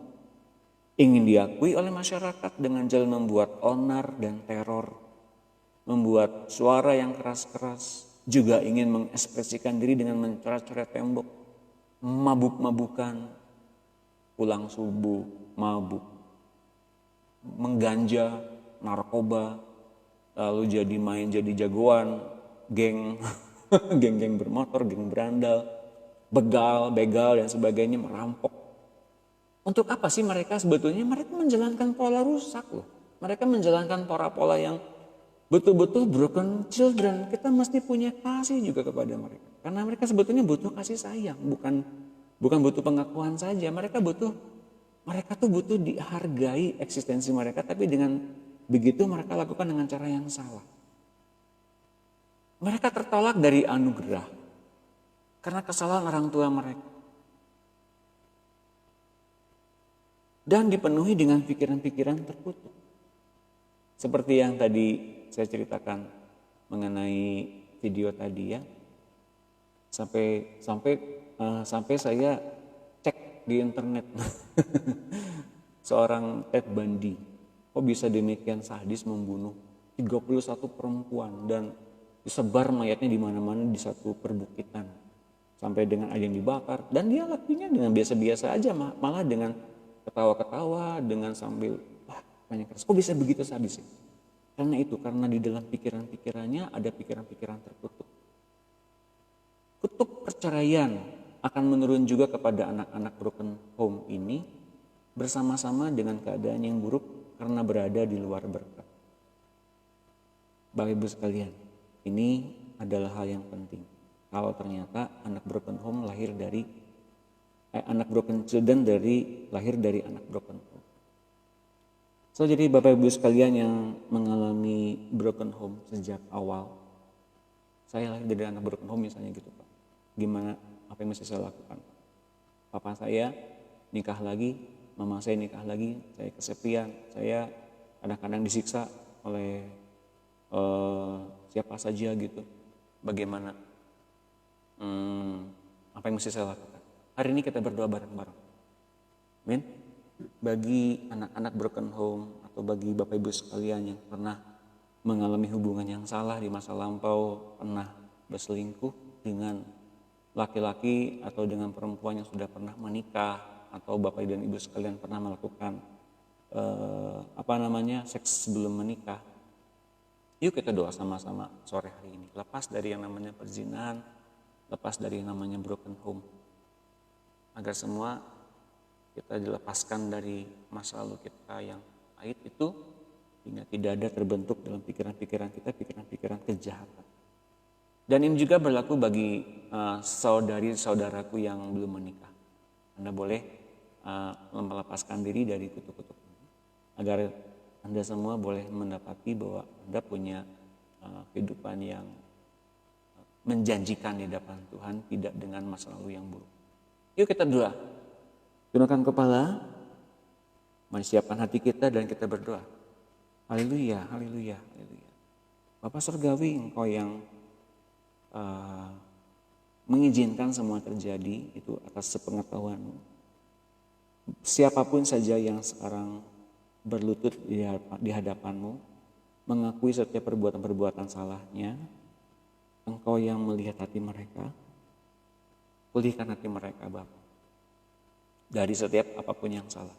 [SPEAKER 1] Ingin diakui oleh masyarakat dengan jalan membuat onar dan teror, membuat suara yang keras-keras, juga ingin mengekspresikan diri dengan mencoret-coret tembok, mabuk-mabukan, pulang subuh, mabuk, mengganja, narkoba, lalu jadi jagoan, geng, geng-geng bermotor, geng berandal, begal dan sebagainya, merampok. Untuk apa sih mereka sebetulnya? Mereka menjalankan pola rusak loh. Mereka menjalankan pola-pola yang betul-betul broken children. Kita mesti punya kasih juga kepada mereka. Karena mereka sebetulnya butuh kasih sayang, bukan butuh pengakuan saja. Mereka tuh butuh dihargai eksistensi mereka, tapi dengan begitu mereka lakukan dengan cara yang salah. Mereka tertolak dari anugerah karena kesalahan orang tua mereka. Dan dipenuhi dengan pikiran-pikiran terkutuk. Seperti yang tadi saya ceritakan mengenai video tadi ya. Sampai saya cek di internet. Seorang Ted Bundy. Kok bisa demikian sadis membunuh 31 perempuan dan disebar mayatnya di mana-mana di satu perbukitan. Sampai dengan ada yang dibakar dan dia lakunya dengan biasa-biasa aja, malah dengan ketawa-ketawa, dengan sambil banyak keras. Kok bisa begitu sadis ya? Karena di dalam pikiran-pikirannya ada pikiran-pikiran terkutuk. Kutuk perceraian akan menurun juga kepada anak-anak broken home ini bersama-sama dengan keadaan yang buruk karena berada di luar berkat. Bapak Ibu sekalian, ini adalah hal yang penting. Kalau ternyata anak broken home lahir dari anak broken children lahir dari anak broken home. So jadi Bapak Ibu sekalian yang mengalami broken home sejak awal, saya lahir dari anak broken home misalnya gitu Pak. Gimana, apa yang mesti saya lakukan? Papa saya nikah lagi, mama saya nikah lagi, saya kesepian, saya kadang-kadang disiksa oleh siapa saja gitu. Bagaimana? Apa yang mesti saya lakukan? Hari ini kita berdoa bareng-bareng. Amin. Bagi anak-anak broken home atau bagi Bapak Ibu sekalian yang pernah mengalami hubungan yang salah di masa lampau, pernah berselingkuh dengan laki-laki atau dengan perempuan yang sudah pernah menikah, atau Bapak dan Ibu sekalian pernah melakukan seks sebelum menikah. Yuk kita doa sama-sama sore hari ini. Lepas dari yang namanya perzinahan, lepas dari yang namanya broken home. Agar semua kita dilepaskan dari masa lalu kita yang pahit itu, hingga tidak ada terbentuk dalam pikiran-pikiran kita pikiran-pikiran kejahatan. Dan ini juga berlaku bagi saudari-saudaraku yang belum menikah. Anda boleh melepaskan diri dari kutuk-kutuk ini, agar Anda semua boleh mendapati bahwa Anda punya kehidupan yang menjanjikan di hadapan Tuhan, tidak dengan masa lalu yang buruk. Yuk kita doa. Tundukkan kepala, mari siapkan hati kita dan kita berdoa. Haleluya, haleluya, haleluya. Bapa Surgawi, Engkau yang mengizinkan semua terjadi itu atas sepengetahuan-Mu. Siapapun saja yang sekarang berlutut di hadapan-Mu, mengakui setiap perbuatan-perbuatan salahnya, Engkau yang melihat hati mereka, pulihkan hati mereka Bapa, dari setiap apapun yang salah,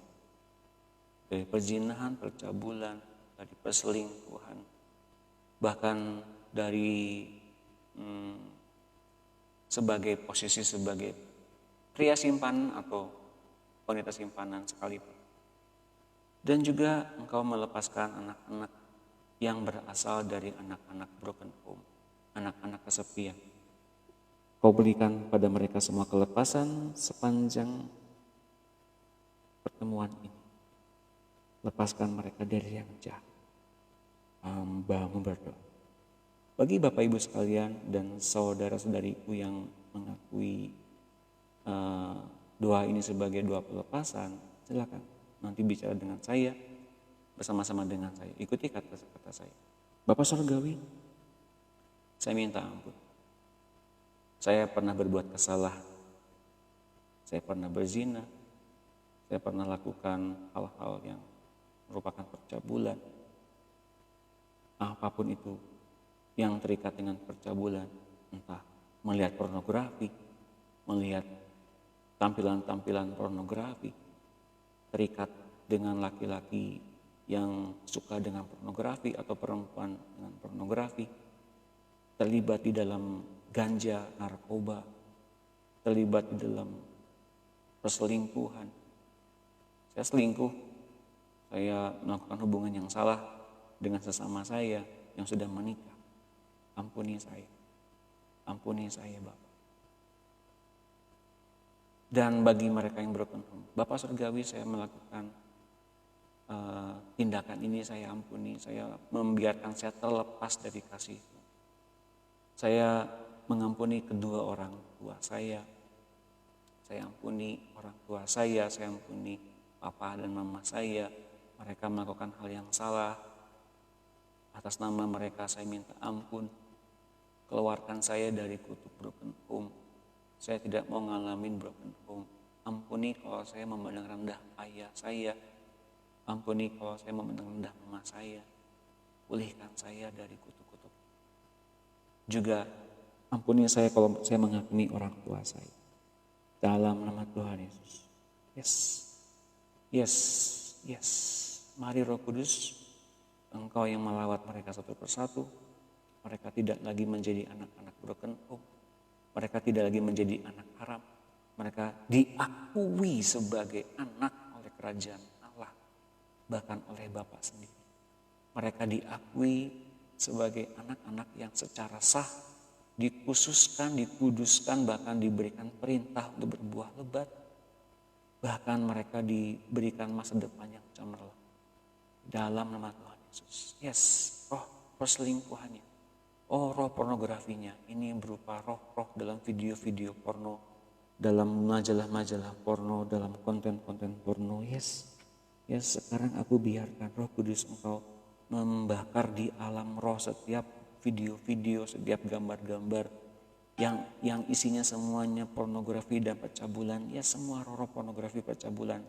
[SPEAKER 1] dari perzinahan, percabulan, dari perselingkuhan, bahkan dari sebagai posisi sebagai pria simpanan atau wanita simpanan sekalipun. Dan juga Engkau melepaskan anak-anak yang berasal dari anak-anak broken home, anak-anak kesepian. Kau Kau berikan pada mereka semua kelepasan sepanjang pertemuan ini. Lepaskan mereka dari yang jahat. Hambamu berdoa. Bagi Bapak Ibu sekalian dan saudara-saudariku yang mengakui doa ini sebagai doa pelepasan, silakan nanti bicara dengan saya, bersama-sama dengan saya. Ikuti kata-kata saya. Bapak Surgawi, saya minta ampun. Saya pernah berbuat kesalahan. Saya pernah berzina. Saya pernah lakukan hal-hal yang merupakan percabulan. Apapun itu yang terikat dengan percabulan, entah melihat pornografi, melihat tampilan-tampilan pornografi, terikat dengan laki-laki yang suka dengan pornografi atau perempuan dengan pornografi, terlibat di dalam ganja, narkoba, terlibat di dalam perselingkuhan. Saya selingkuh, saya melakukan hubungan yang salah dengan sesama saya yang sudah menikah. Ampuni saya Bapak. Dan bagi mereka yang broken home, Bapak Surgawi, saya melakukan tindakan ini, saya ampuni, saya membiarkan saya terlepas dari kasih. Saya mengampuni kedua orang tua saya ampuni orang tua saya ampuni papa dan mama saya. Mereka melakukan hal yang salah. Atas nama mereka saya minta ampun. Keluarkan saya dari kutuk broken home. Saya tidak mau ngalamin broken home. Ampuni kalau saya memandang rendah ayah saya. Ampuni kalau saya memandang rendah mama saya. Pulihkan saya dari kutuk-kutuk. Juga ampuni saya kalau saya menghakimi orang tua saya. Dalam nama Tuhan Yesus. Yes. Mari Roh Kudus, Engkau yang melawat mereka satu persatu. Mereka tidak lagi menjadi anak-anak broken home. Mereka tidak lagi menjadi anak haram. Mereka diakui sebagai anak oleh kerajaan Allah. Bahkan oleh Bapa sendiri. Mereka diakui sebagai anak-anak yang secara sah dikhususkan, dikuduskan, bahkan diberikan perintah untuk berbuah lebat. Bahkan mereka diberikan masa depan yang cemerlang. Dalam nama Tuhan Yesus. Roh perselingkuhannya. Roh pornografinya. Ini berupa roh-roh dalam video-video porno. Dalam majalah-majalah porno. Dalam konten-konten porno. Sekarang aku biarkan Roh Kudus Engkau membakar di alam roh setiap video-video, setiap gambar-gambar yang isinya semuanya pornografi dan percabulan. Semua roh pornografi percabulan.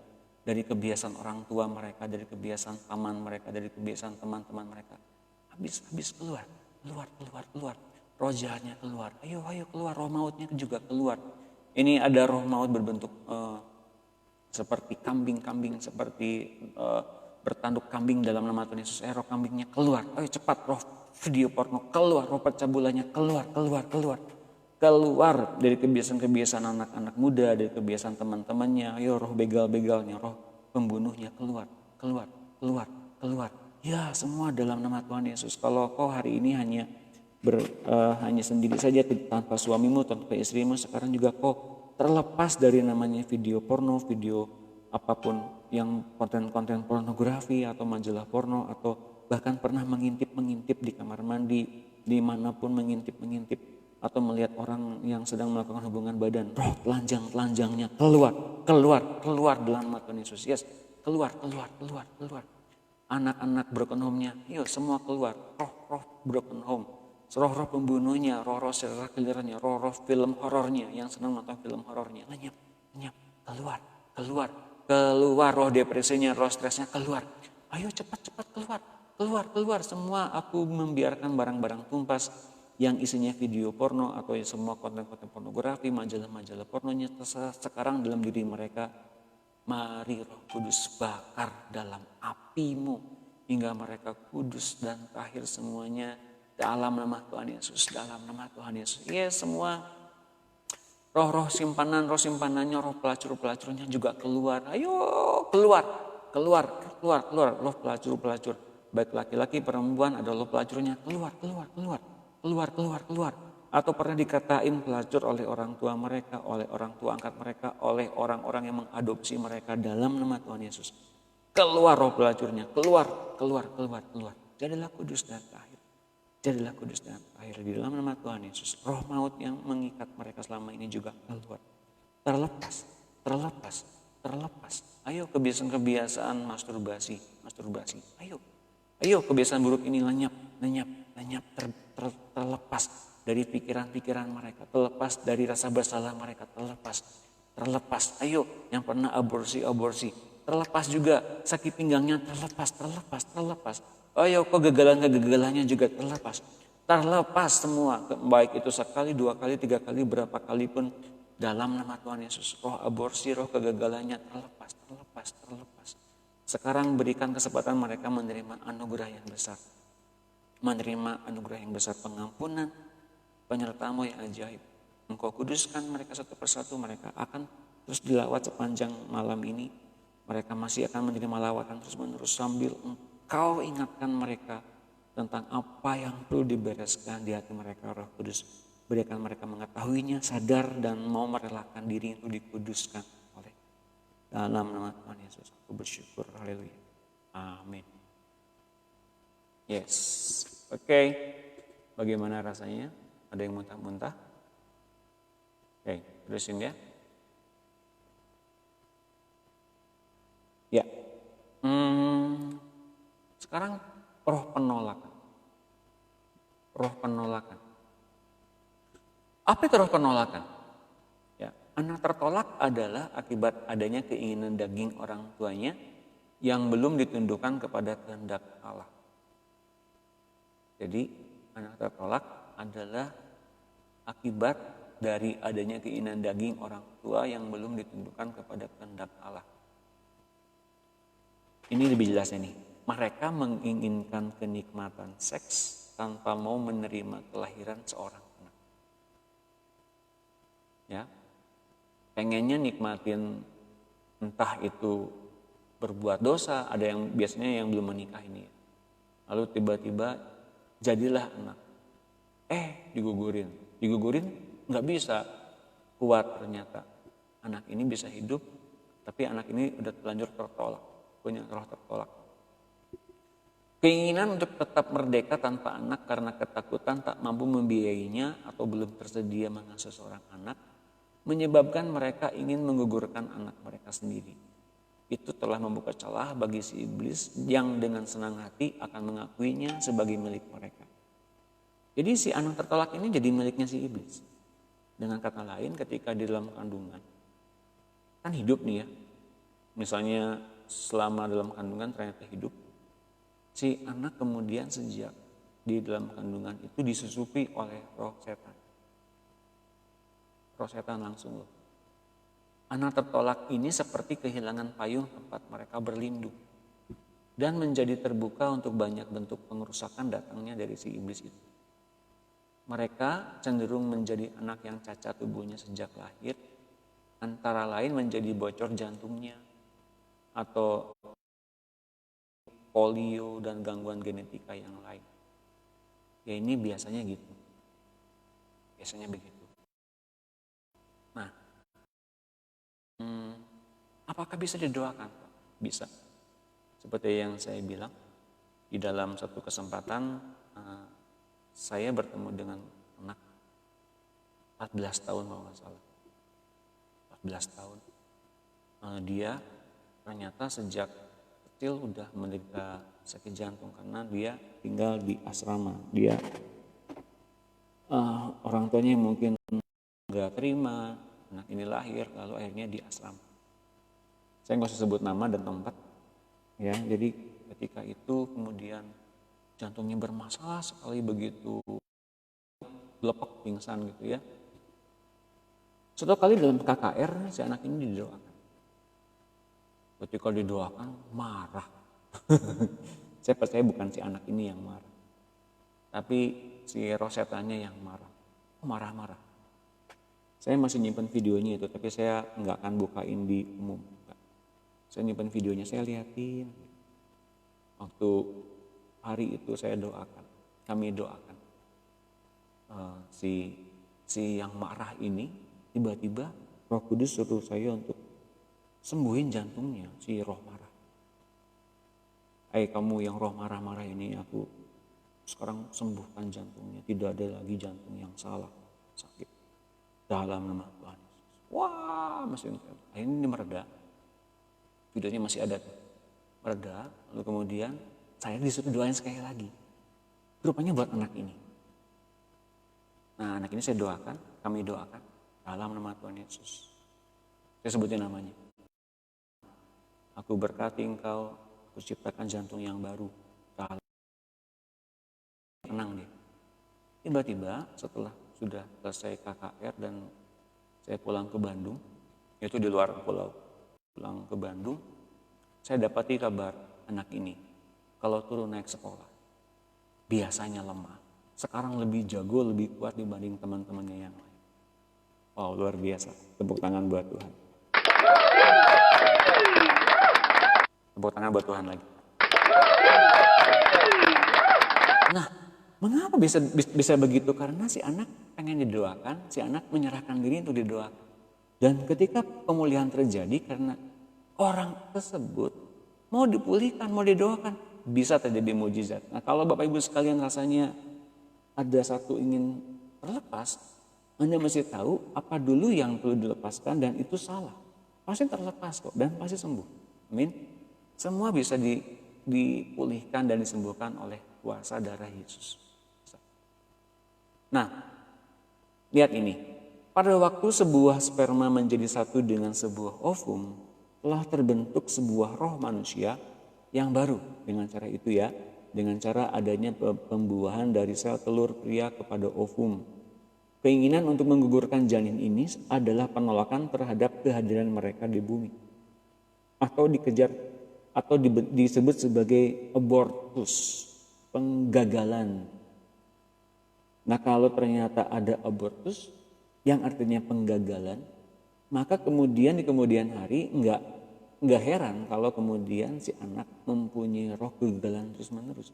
[SPEAKER 1] Dari kebiasaan orang tua mereka, dari kebiasaan paman mereka, dari kebiasaan teman-teman mereka. Habis keluar. Roh jahatnya keluar. Ayo keluar. Roh mautnya juga keluar. Ini ada roh maut berbentuk seperti kambing, seperti bertanduk kambing dalam nama Tuhan Yesus. Roh kambingnya keluar. Ayo cepat, roh video porno keluar. Roh percabulannya keluar. Keluar dari kebiasaan-kebiasaan anak-anak muda, dari kebiasaan teman-temannya. Ayo roh begal-begalnya, roh pembunuhnya keluar. Ya, semua dalam nama Tuhan Yesus. Kalau kau hari ini hanya sendiri saja tanpa suamimu, tanpa istrimu, sekarang juga kau terlepas dari namanya video porno, video apapun yang konten-konten pornografi atau majalah porno, atau bahkan pernah mengintip di kamar mandi, dimanapun mengintip atau melihat orang yang sedang melakukan hubungan badan. Roh telanjangnya keluar dalam nama Tuhan Yesus. Keluar. Anak-anak broken home-nya, semua keluar. Roh broken home, roh pembunuhnya, roh serial killernya, roh film horornya yang senang nonton film horornya. Lenyap, keluar roh depresinya, roh stresnya keluar. Ayo cepat keluar. Semua aku membiarkan barang-barang tumpas yang isinya video porno atau semua konten-konten pornografi, majalah-majalah pornonya sekarang dalam diri mereka. Mari Roh Kudus bakar dalam apimu hingga mereka kudus dan tahir semuanya dalam nama Tuhan Yesus. Semua roh simpanannya, roh pelacur-pelacurnya juga keluar. Ayo keluar. Roh pelacur. Baik laki-laki, perempuan, ada roh pelacurnya. Keluar. atau pernah dikatain pelacur oleh orang tua mereka, oleh orang tua angkat mereka, oleh orang-orang yang mengadopsi mereka dalam nama Tuhan Yesus. Keluar roh pelacurnya, keluar, keluar, keluar, keluar. Jadilah kudus dan tahir. Jadilah kudus dan tahir di dalam nama Tuhan Yesus. Roh maut yang mengikat mereka selama ini juga keluar. Terlepas, terlepas, terlepas. Ayo kebiasaan-kebiasaan masturbasi, masturbasi. Ayo kebiasaan buruk ini lenyap, lenyap, lenyap, terlepas dari pikiran-pikiran mereka, terlepas dari rasa bersalah mereka, terlepas, terlepas. Ayo yang pernah aborsi, terlepas juga sakit pinggangnya, terlepas, terlepas, terlepas. Ayo kegagalannya juga terlepas, terlepas semua, baik itu sekali, 2 kali, 3 kali, berapa kali pun dalam nama Tuhan Yesus. Roh aborsi, roh kegagalannya terlepas, terlepas, terlepas. Sekarang berikan kesempatan mereka menerima anugerah yang besar. Menerima anugerah yang besar, pengampunan, penyertaan-Mu yang ajaib. Engkau kuduskan mereka satu persatu, mereka akan terus dilawat sepanjang malam ini. Mereka masih akan menerima lawatan terus menerus sambil Engkau ingatkan mereka tentang apa yang perlu dibereskan di hati mereka, Roh Kudus. Berikan mereka mengetahuinya, sadar dan mau merelakan diri untuk dikuduskan oleh dalam nama Tuhan Yesus. Aku bersyukur, haleluya. Amin. Yes, oke. Bagaimana rasanya? Ada yang muntah-muntah? Oke, terusin ya. Ya. Sekarang roh penolakan. Roh penolakan. Apa itu roh penolakan? Ya, anak tertolak adalah akibat adanya keinginan daging orang tuanya yang belum ditundukkan kepada kehendak Allah. Jadi anak tertolak adalah akibat dari adanya keinginan daging orang tua yang belum ditundukkan kepada kehendak Allah. Ini lebih jelasnya nih. Mereka menginginkan kenikmatan seks tanpa mau menerima kelahiran seorang anak. Ya, pengennya nikmatin entah itu berbuat dosa, ada yang biasanya yang belum menikah ini. Lalu tiba-tiba jadilah anak. Digugurin nggak bisa kuat ternyata. Anak ini bisa hidup, tapi anak ini udah terlanjur tertolak, punya roh tertolak. Keinginan untuk tetap merdeka tanpa anak karena ketakutan tak mampu membiayainya atau belum tersedia mengasuh seorang anak menyebabkan mereka ingin menggugurkan anak mereka sendiri. Itu telah membuka celah bagi si iblis yang dengan senang hati akan mengakuinya sebagai milik mereka. Jadi si anak tertolak ini jadi miliknya si iblis. Dengan kata lain ketika di dalam kandungan, kan hidup nih ya. Misalnya selama dalam kandungan ternyata hidup. Si anak kemudian sejak di dalam kandungan itu disusupi oleh roh setan. Roh setan langsung loh. Anak tertolak ini seperti kehilangan payung tempat mereka berlindung. Dan menjadi terbuka untuk banyak bentuk pengerusakan datangnya dari si iblis itu. Mereka cenderung menjadi anak yang cacat tubuhnya sejak lahir. Antara lain menjadi bocor jantungnya. Atau polio dan gangguan genetika yang lain. Ya ini biasanya gitu. Biasanya begitu. Nah, apakah bisa didoakan? Bisa. Seperti yang saya bilang, di dalam satu kesempatan saya bertemu dengan anak 14 tahun kalau nggak salah. 14 tahun. Dia ternyata sejak kecil udah menderita sakit jantung karena dia tinggal di asrama. Dia orang tuanya mungkin nggak terima anak ini lahir lalu akhirnya di asrama. Saya nggak usah sebut nama dan tempat, ya. Jadi ketika itu kemudian jantungnya bermasalah sekali begitu lepek pingsan gitu ya. Suatu kali dalam KKR si anak ini didoakan. Ketika didoakan marah. Saya percaya bukan si anak ini yang marah. Tapi si roh setannya yang marah. Marah-marah. Saya masih nyimpen videonya itu, tapi saya nggak akan bukain di umum. Saya nyimpen videonya, saya liatin. Waktu hari itu saya doakan. Kami doakan. si yang marah ini, tiba-tiba Roh Kudus suruh saya untuk sembuhin jantungnya si roh marah. Kamu yang roh marah-marah ini, aku sekarang sembuhkan jantungnya, tidak ada lagi jantung yang salah, sakit, dalam nama Tuhan. Wah, masih akhirnya ini mereda, videonya masih ada tuh, mereda. Lalu kemudian saya disuruh doain sekali lagi, rupanya buat anak ini. Nah, anak ini saya doakan, kami doakan dalam nama Tuhan Yesus. Saya sebutin namanya. Aku berkati engkau, aku ciptakan jantung yang baru. Tenang dia. Tiba-tiba setelah sudah selesai KKR dan saya pulang ke Bandung, itu di luar pulau, pulang ke Bandung, saya dapati kabar anak ini kalau turun naik sekolah, biasanya lemah, sekarang lebih jago, lebih kuat dibanding teman-temannya yang lain. Wow, luar biasa. Tepuk tangan buat Tuhan. Tepuk tangan buat Tuhan lagi. Nah, mengapa bisa begitu? Karena si anak pengen didoakan, si anak menyerahkan diri untuk didoakan. Dan ketika pemulihan terjadi karena orang tersebut mau dipulihkan, mau didoakan, bisa terjadi mujizat. Nah, kalau Bapak Ibu sekalian rasanya ada satu ingin terlepas, Anda mesti tahu apa dulu yang perlu dilepaskan dan itu salah. Pasti terlepas kok dan pasti sembuh. Amin. Semua bisa dipulihkan dan disembuhkan oleh kuasa darah Yesus. Nah, lihat ini. Pada waktu sebuah sperma menjadi satu dengan sebuah ovum, telah terbentuk sebuah roh manusia yang baru. Dengan cara itu ya, dengan cara adanya pembuahan dari sel telur pria kepada ovum. Keinginan untuk menggugurkan janin ini adalah penolakan terhadap kehadiran mereka di bumi. Atau dikejar atau disebut sebagai abortus, penggagalan. Nah, kalau ternyata ada abortus yang artinya penggagalan, maka kemudian di kemudian hari enggak heran kalau kemudian si anak mempunyai roh kegagalan terus-menerus.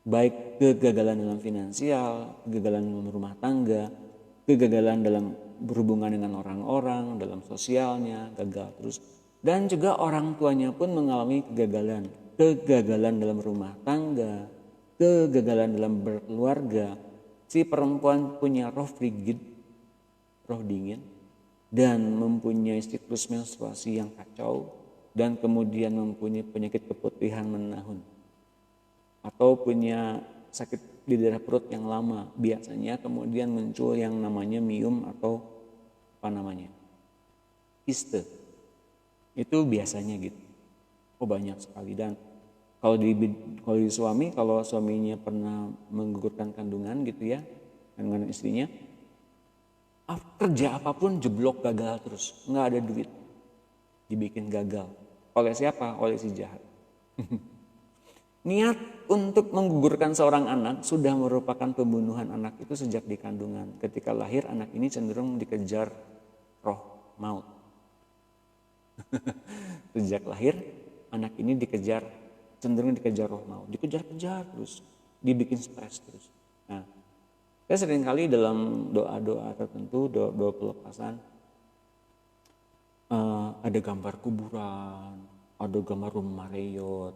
[SPEAKER 1] Baik kegagalan dalam finansial, kegagalan dalam rumah tangga, kegagalan dalam berhubungan dengan orang-orang, dalam sosialnya, gagal terus. Dan juga orang tuanya pun mengalami kegagalan. Kegagalan dalam rumah tangga, kegagalan dalam berkeluarga. Si perempuan punya roh frigid, roh dingin, dan mempunyai siklus menstruasi yang kacau, dan kemudian mempunyai penyakit keputihan menahun. Atau punya sakit di daerah perut yang lama, biasanya kemudian muncul yang namanya miom atau kiste. Itu biasanya gitu. Oh, banyak sekali. Dan kalau di suami, kalau suaminya pernah menggugurkan kandungan gitu ya dengan istrinya, kerja apapun jeblok, gagal terus, nggak ada duit, dibikin gagal. Oleh siapa? Oleh si jahat. Niat untuk menggugurkan seorang anak sudah merupakan pembunuhan anak itu sejak di kandungan. Ketika lahir, anak ini cenderung dikejar roh maut. Sejak lahir, anak ini cenderung dikejar roh maut. Dikejar-kejar terus, dibikin stres terus. Nah, saya seringkali dalam doa-doa tertentu, doa pelepasan, ada gambar kuburan, ada gambar rumah reyot,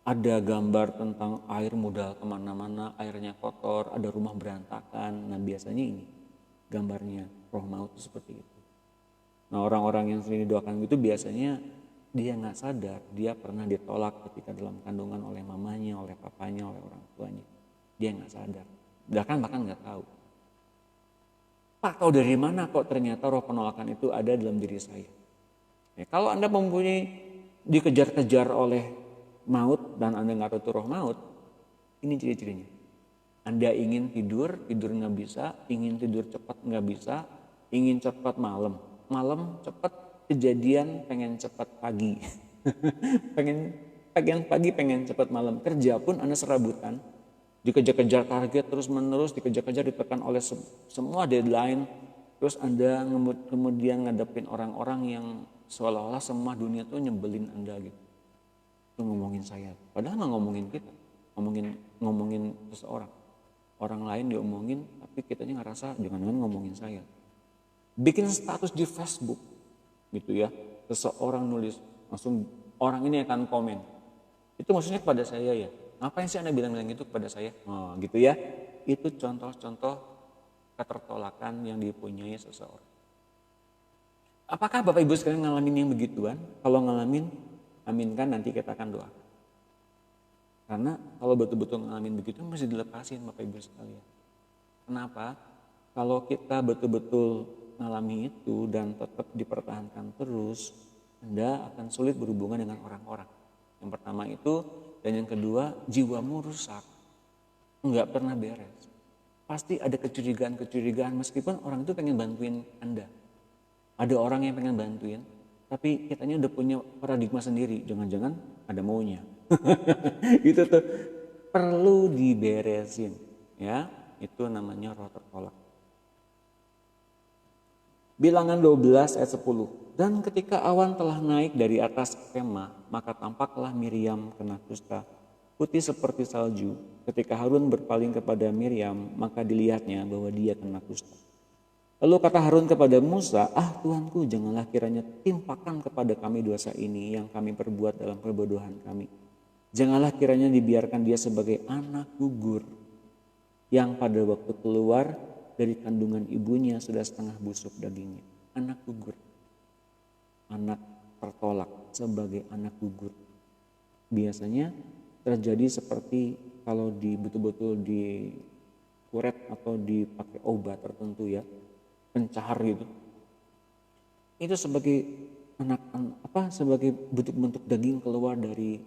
[SPEAKER 1] ada gambar tentang air modal kemana-mana, airnya kotor, ada rumah berantakan. Nah, biasanya ini gambarnya roh maut itu seperti itu. Nah, orang-orang yang sering didoakan itu biasanya dia nggak sadar, dia pernah ditolak ketika dalam kandungan oleh mamanya, oleh papanya, oleh orang tuanya. Dia nggak sadar, bahkan nggak tahu. Pak, tahu dari mana kok ternyata roh penolakan itu ada dalam diri saya? Ya, kalau Anda mempunyai dikejar-kejar oleh maut dan Anda nggak tahu itu roh maut, ini ciri-cirinya. Anda ingin tidur nggak bisa, ingin tidur cepat nggak bisa, ingin cepat malam cepat, kejadian pengen cepat pagi, pengen pagi pengen cepat malam. Kerja pun Anda serabutan, dikejar-kejar target terus menerus, dikejar-kejar ditekan oleh semua deadline, terus Anda kemudian ngadepin orang-orang yang seolah-olah semua dunia tuh nyebelin Anda gitu. Itu ngomongin saya, padahal nggak ngomongin kita, ngomongin seseorang. orang lain diomongin, tapi kitanya ngerasa jangan-jangan ngomongin saya. Bikin status di Facebook gitu ya, seseorang nulis, langsung orang ini akan komen. Itu maksudnya kepada saya ya, ngapain sih Anda bilang-bilang gitu kepada saya? Oh, gitu ya. Itu contoh-contoh ketertolakan yang dipunyai seseorang. Apakah Bapak Ibu sekalian ngalamin yang begituan? Kalau ngalamin, aminkan, nanti kita akan doa. Karena kalau betul-betul ngalamin begitu mesti dilepasin Bapak Ibu sekalian. Kenapa? Kalau kita betul-betul ngalami itu dan tetap dipertahankan terus, Anda akan sulit berhubungan dengan orang-orang. Yang pertama itu, dan yang kedua, jiwamu rusak. Enggak pernah beres. Pasti ada kecurigaan-kecurigaan meskipun orang itu pengen bantuin Anda. Ada orang yang pengen bantuin, tapi kitanya udah punya paradigma sendiri. Jangan-jangan ada maunya. Itu tuh perlu diberesin. Ya, itu namanya roh tertolak. Bilangan 12 ayat 10. Dan ketika awan telah naik dari atas kemah, maka tampaklah Miriam kena kusta, putih seperti salju. Ketika Harun berpaling kepada Miriam, maka dilihatnya bahwa dia kena kusta. Lalu kata Harun kepada Musa, Tuanku, janganlah kiranya timpakan kepada kami dosa ini yang kami perbuat dalam kebodohan kami. Janganlah kiranya dibiarkan dia sebagai anak gugur yang pada waktu keluar dari kandungan ibunya sudah setengah busuk dagingnya. Anak gugur, anak tertolak sebagai anak gugur. Biasanya terjadi seperti kalau betul-betul dikuret atau dipakai obat tertentu ya, pencahar gitu. Itu sebagai sebagai bentuk-bentuk daging keluar dari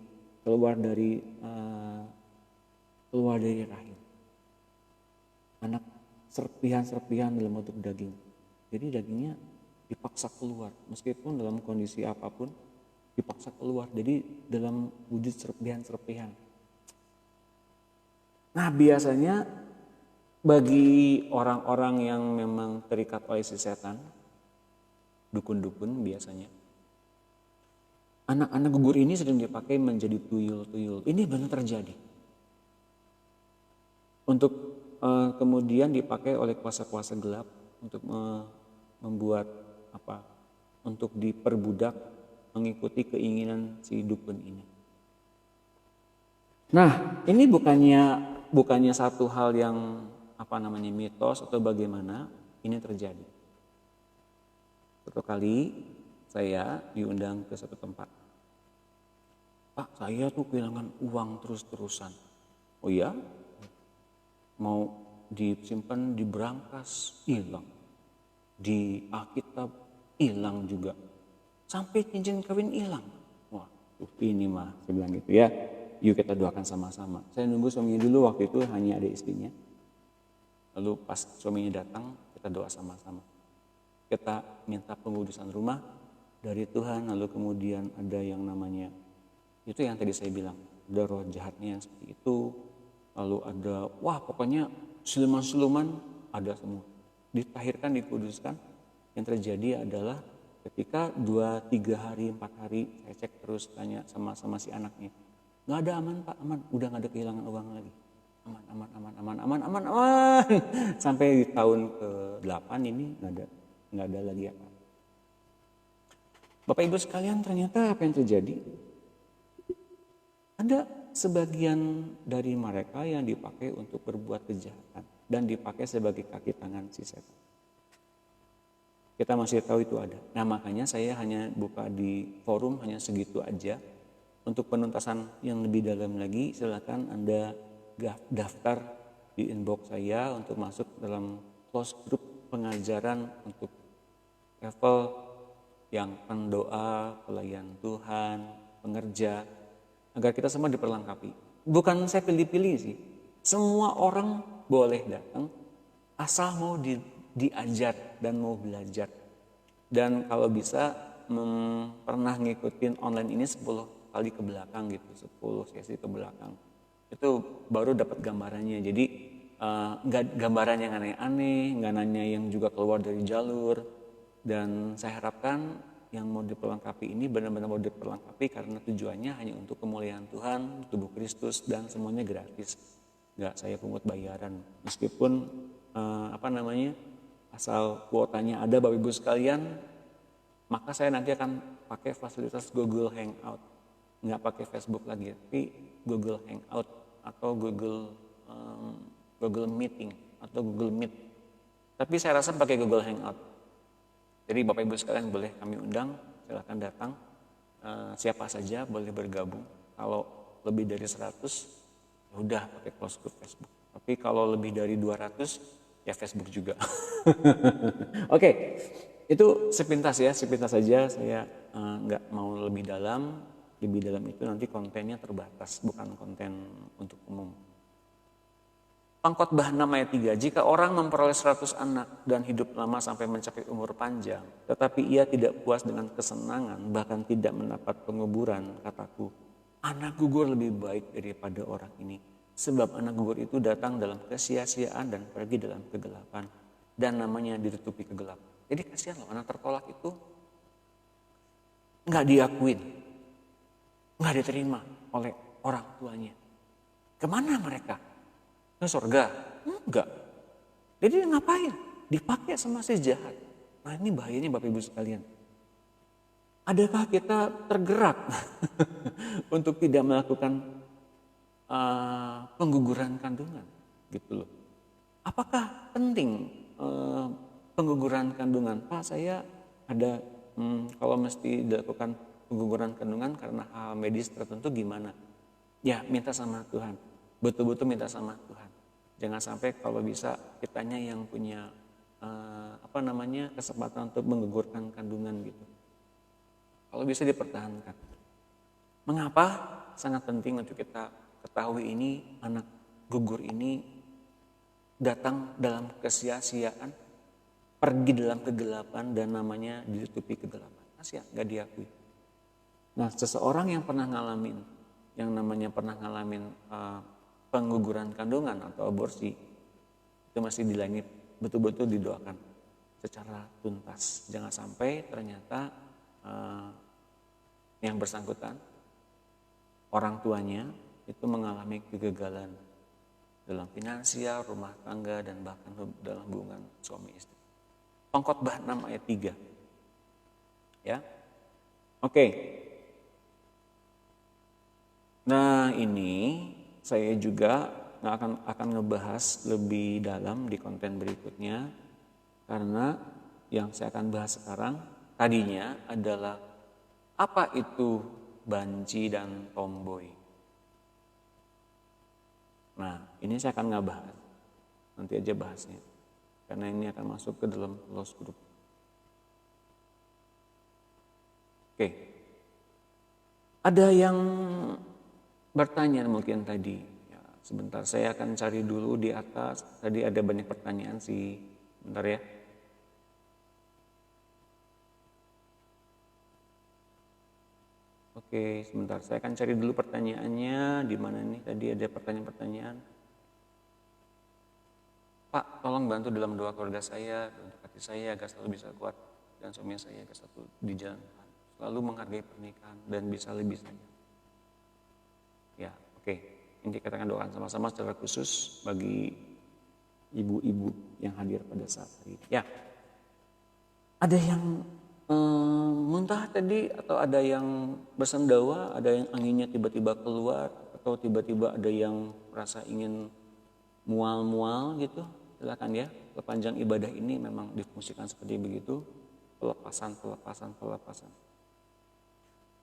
[SPEAKER 1] rahim. Anak serpihan-serpihan dalam bentuk daging. Jadi dagingnya dipaksa keluar meskipun dalam kondisi apapun dipaksa keluar. Jadi dalam wujud serpihan-serpihan. Nah, biasanya bagi orang-orang yang memang terikat oleh si setan, dukun-dukun biasanya, anak-anak gugur ini sering dipakai menjadi tuyul-tuyul. Ini benar terjadi. Untuk kemudian dipakai oleh kuasa-kuasa gelap untuk membuat untuk diperbudak mengikuti keinginan si dukun ini. Nah, ini bukannya satu hal yang mitos atau bagaimana, ini terjadi. Suatu kali saya diundang ke satu tempat. Pak, saya tuh kehilangan uang terus-terusan. Oh iya? Mau disimpan di berangkas, hilang. Di Alkitab, hilang juga. Sampai cincin kawin hilang. Wah, ini mah, saya bilang gitu ya. Yuk kita doakan sama-sama. Saya nunggu suaminya dulu, waktu itu hanya ada istrinya. Lalu pas suaminya datang, kita doa sama-sama. Kita minta pengudusan rumah dari Tuhan, lalu kemudian ada yang namanya, itu yang tadi saya bilang, ada roh jahatnya yang seperti itu. Lalu ada, pokoknya siluman-siluman ada semua. Ditahirkan, dikuduskan. Yang terjadi adalah ketika 2, 3 hari, 4 hari, saya cek terus tanya sama si anaknya. Nggak ada, aman Pak, aman. Udah nggak ada kehilangan uang lagi. Aman. Sampai di tahun ke-8 ini nggak ada lagi apa. Bapak Ibu sekalian, ternyata apa yang terjadi? Ada sebagian dari mereka yang dipakai untuk berbuat kejahatan dan dipakai sebagai kaki tangan si setan. Kita masih tahu itu ada. Nah, makanya saya hanya buka di forum hanya segitu aja. Untuk penuntasan yang lebih dalam lagi, silakan Anda daftar di inbox saya untuk masuk dalam close group pengajaran untuk level yang pendoa, pelayan Tuhan, pengerja, agar kita semua diperlengkapi. Bukan saya pilih-pilih sih, semua orang boleh datang asal mau diajar dan mau belajar. Dan kalau bisa pernah ngikutin online ini 10 kali ke belakang gitu, 10 sesi ke belakang. Itu baru dapat gambarannya. Jadi nggak gambaran yang aneh-aneh, nggak nanya yang juga keluar dari jalur. Dan saya harapkan yang mau diperlengkapi ini benar-benar mau diperlengkapi karena tujuannya hanya untuk kemuliaan Tuhan, tubuh Kristus, dan semuanya gratis.
[SPEAKER 3] nggak saya pungut bayaran. Meskipun asal kuotanya ada Bapak Ibu sekalian, maka saya nanti akan pakai fasilitas Google Hangout, nggak pakai Facebook lagi, tapi Google Hangout atau Google Meeting atau Google Meet. Tapi saya rasa pakai Google Hangout. Jadi Bapak Ibu sekalian boleh kami undang, silakan datang. Siapa saja boleh bergabung. Kalau lebih dari 100, ya udah pakai close group Facebook. Tapi kalau lebih dari 200, ya Facebook juga. Oke, itu sepintas saja. Saya nggak mau lebih dalam. Lebih dalam itu nanti kontennya terbatas, bukan konten untuk umum. Pengkhotbah 6 ayat 3, jika orang memperoleh 100 anak dan hidup lama sampai mencapai umur panjang, tetapi ia tidak puas dengan kesenangan, bahkan tidak mendapat penguburan, kataku, anak gugur lebih baik daripada orang ini. Sebab anak gugur itu datang dalam kesia-siaan dan pergi dalam kegelapan, dan namanya ditutupi kegelapan. Jadi kasihan loh, anak tertolak itu nggak diakuin, nggak diterima oleh orang tuanya. Kemana mereka? Ke surga? Enggak. Jadi ngapain? Dipakai sama si jahat. Nah ini bahayanya Bapak Ibu sekalian. Adakah kita tergerak untuk tidak melakukan pengguguran kandungan? Gitu loh. Apakah penting pengguguran kandungan? Pak, saya ada kalau mesti dilakukan pengguguran kandungan karena hal medis tertentu gimana? Ya minta sama Tuhan. Betul-betul minta sama Tuhan. Jangan sampai kalau bisa kitanya yang punya kesempatan untuk menggugurkan kandungan gitu. Kalau bisa dipertahankan. Mengapa sangat penting untuk kita ketahui ini, anak gugur ini datang dalam kesia-siaan, pergi dalam kegelapan dan namanya ditutupi kegelapan. Kasihan, nggak diakui. Nah, seseorang yang pernah ngalamin, yang namanya pernah ngalamin pengguguran kandungan atau aborsi, itu masih di langit, betul-betul didoakan secara tuntas. Jangan sampai ternyata yang bersangkutan, orang tuanya itu mengalami kegagalan dalam finansial, rumah tangga, dan bahkan dalam hubungan suami istri. Pengkhotbah 6 ayat 3. Ya. Oke. Nah, ini saya juga akan ngebahas lebih dalam di konten berikutnya, karena yang saya akan bahas sekarang tadinya adalah apa itu banci dan tomboy. Nah, ini saya akan ngebahas, nanti aja bahasnya, karena ini akan masuk ke dalam close group. Oke, ada yang bertanya mungkin tadi, ya, sebentar saya akan cari dulu di atas. Tadi ada banyak pertanyaan sih, bentar ya. Oke, sebentar saya akan cari dulu pertanyaannya. Di mana nih? Tadi ada pertanyaan-pertanyaan. Pak, tolong bantu dalam doa keluarga saya, untuk hati saya agar selalu bisa kuat dan suami saya agar selalu di jalan Tuhan, selalu menghargai pernikahan dan bisa lebih sayang. Ya, oke. Ini kita akan doakan sama-sama secara khusus bagi ibu-ibu yang hadir pada saat hari ini. Ya, ada yang muntah tadi, atau ada yang bersendawa, ada yang anginnya tiba-tiba keluar, atau tiba-tiba ada yang merasa ingin mual-mual gitu. Silakan ya, sepanjang ibadah ini memang difungsikan seperti begitu, pelepasan.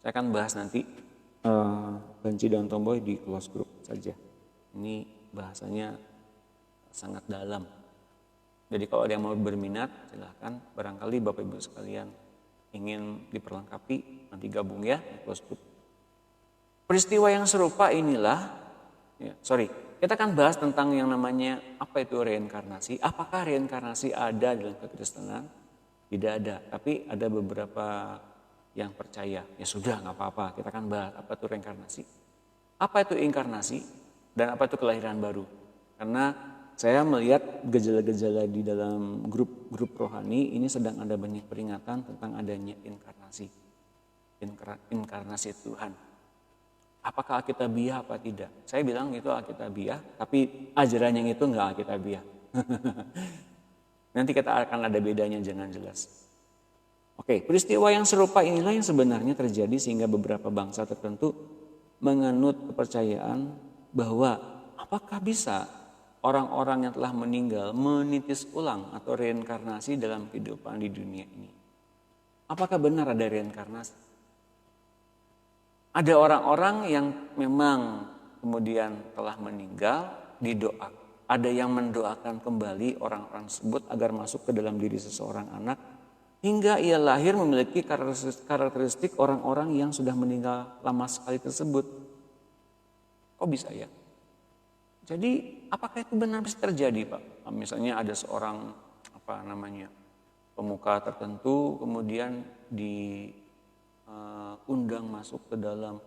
[SPEAKER 3] Saya akan bahas nanti banci dan tomboy di close group saja. Ini bahasanya sangat dalam. Jadi kalau ada yang mau berminat, silakan. Barangkali Bapak Ibu sekalian ingin diperlengkapi, nanti gabung ya di close group. Peristiwa yang serupa inilah, kita akan bahas tentang yang namanya apa itu reinkarnasi. Apakah reinkarnasi ada dalam kekristenan? Tidak ada, tapi ada beberapa yang percaya. Ya sudah, nggak apa-apa, kita akan bahas apa itu reinkarnasi. Apa itu inkarnasi dan apa itu kelahiran baru. Karena saya melihat gejala-gejala di dalam grup rohani ini sedang ada banyak peringatan tentang adanya inkarnasi Tuhan. Apakah Alkitabiah apa tidak? Saya bilang itu Alkitabiah, tapi ajaran yang itu enggak Alkitabiah. Nanti kita akan ada bedanya dengan jelas. Oke, peristiwa yang serupa inilah yang sebenarnya terjadi sehingga beberapa bangsa tertentu menganut kepercayaan bahwa apakah bisa orang-orang yang telah meninggal menitis ulang atau reinkarnasi dalam kehidupan di dunia ini. Apakah benar ada reinkarnasi? Ada orang-orang yang memang kemudian telah meninggal didoa. Ada yang mendoakan kembali orang-orang tersebut agar masuk ke dalam diri seseorang anak hingga ia lahir memiliki karakteristik orang-orang yang sudah meninggal lama sekali tersebut. Kok bisa ya? Jadi apakah itu benar bisa terjadi, Pak? Misalnya ada seorang pemuka tertentu kemudian diundang masuk ke dalam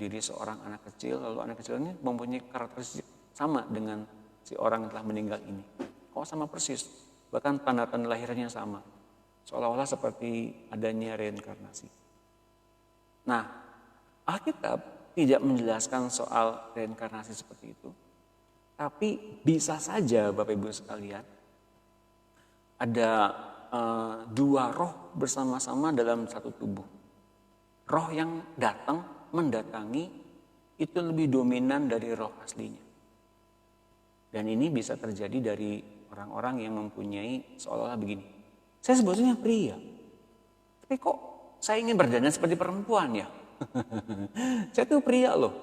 [SPEAKER 3] diri seorang anak kecil, lalu anak kecil ini mempunyai karakteristik sama dengan si orang yang telah meninggal ini. Kok sama persis? Bahkan tanda-tanda lahirnya sama. Seolah-olah seperti adanya reinkarnasi. Nah, Alkitab tidak menjelaskan soal reinkarnasi seperti itu. Tapi bisa saja Bapak Ibu sekalian, ada dua roh bersama-sama dalam satu tubuh. Roh yang mendatangi itu lebih dominan dari roh aslinya. Dan ini bisa terjadi dari orang-orang yang mempunyai seolah-olah begini. Saya sebetulnya pria, tapi kok saya ingin berdandan seperti perempuan ya? Saya tuh pria loh,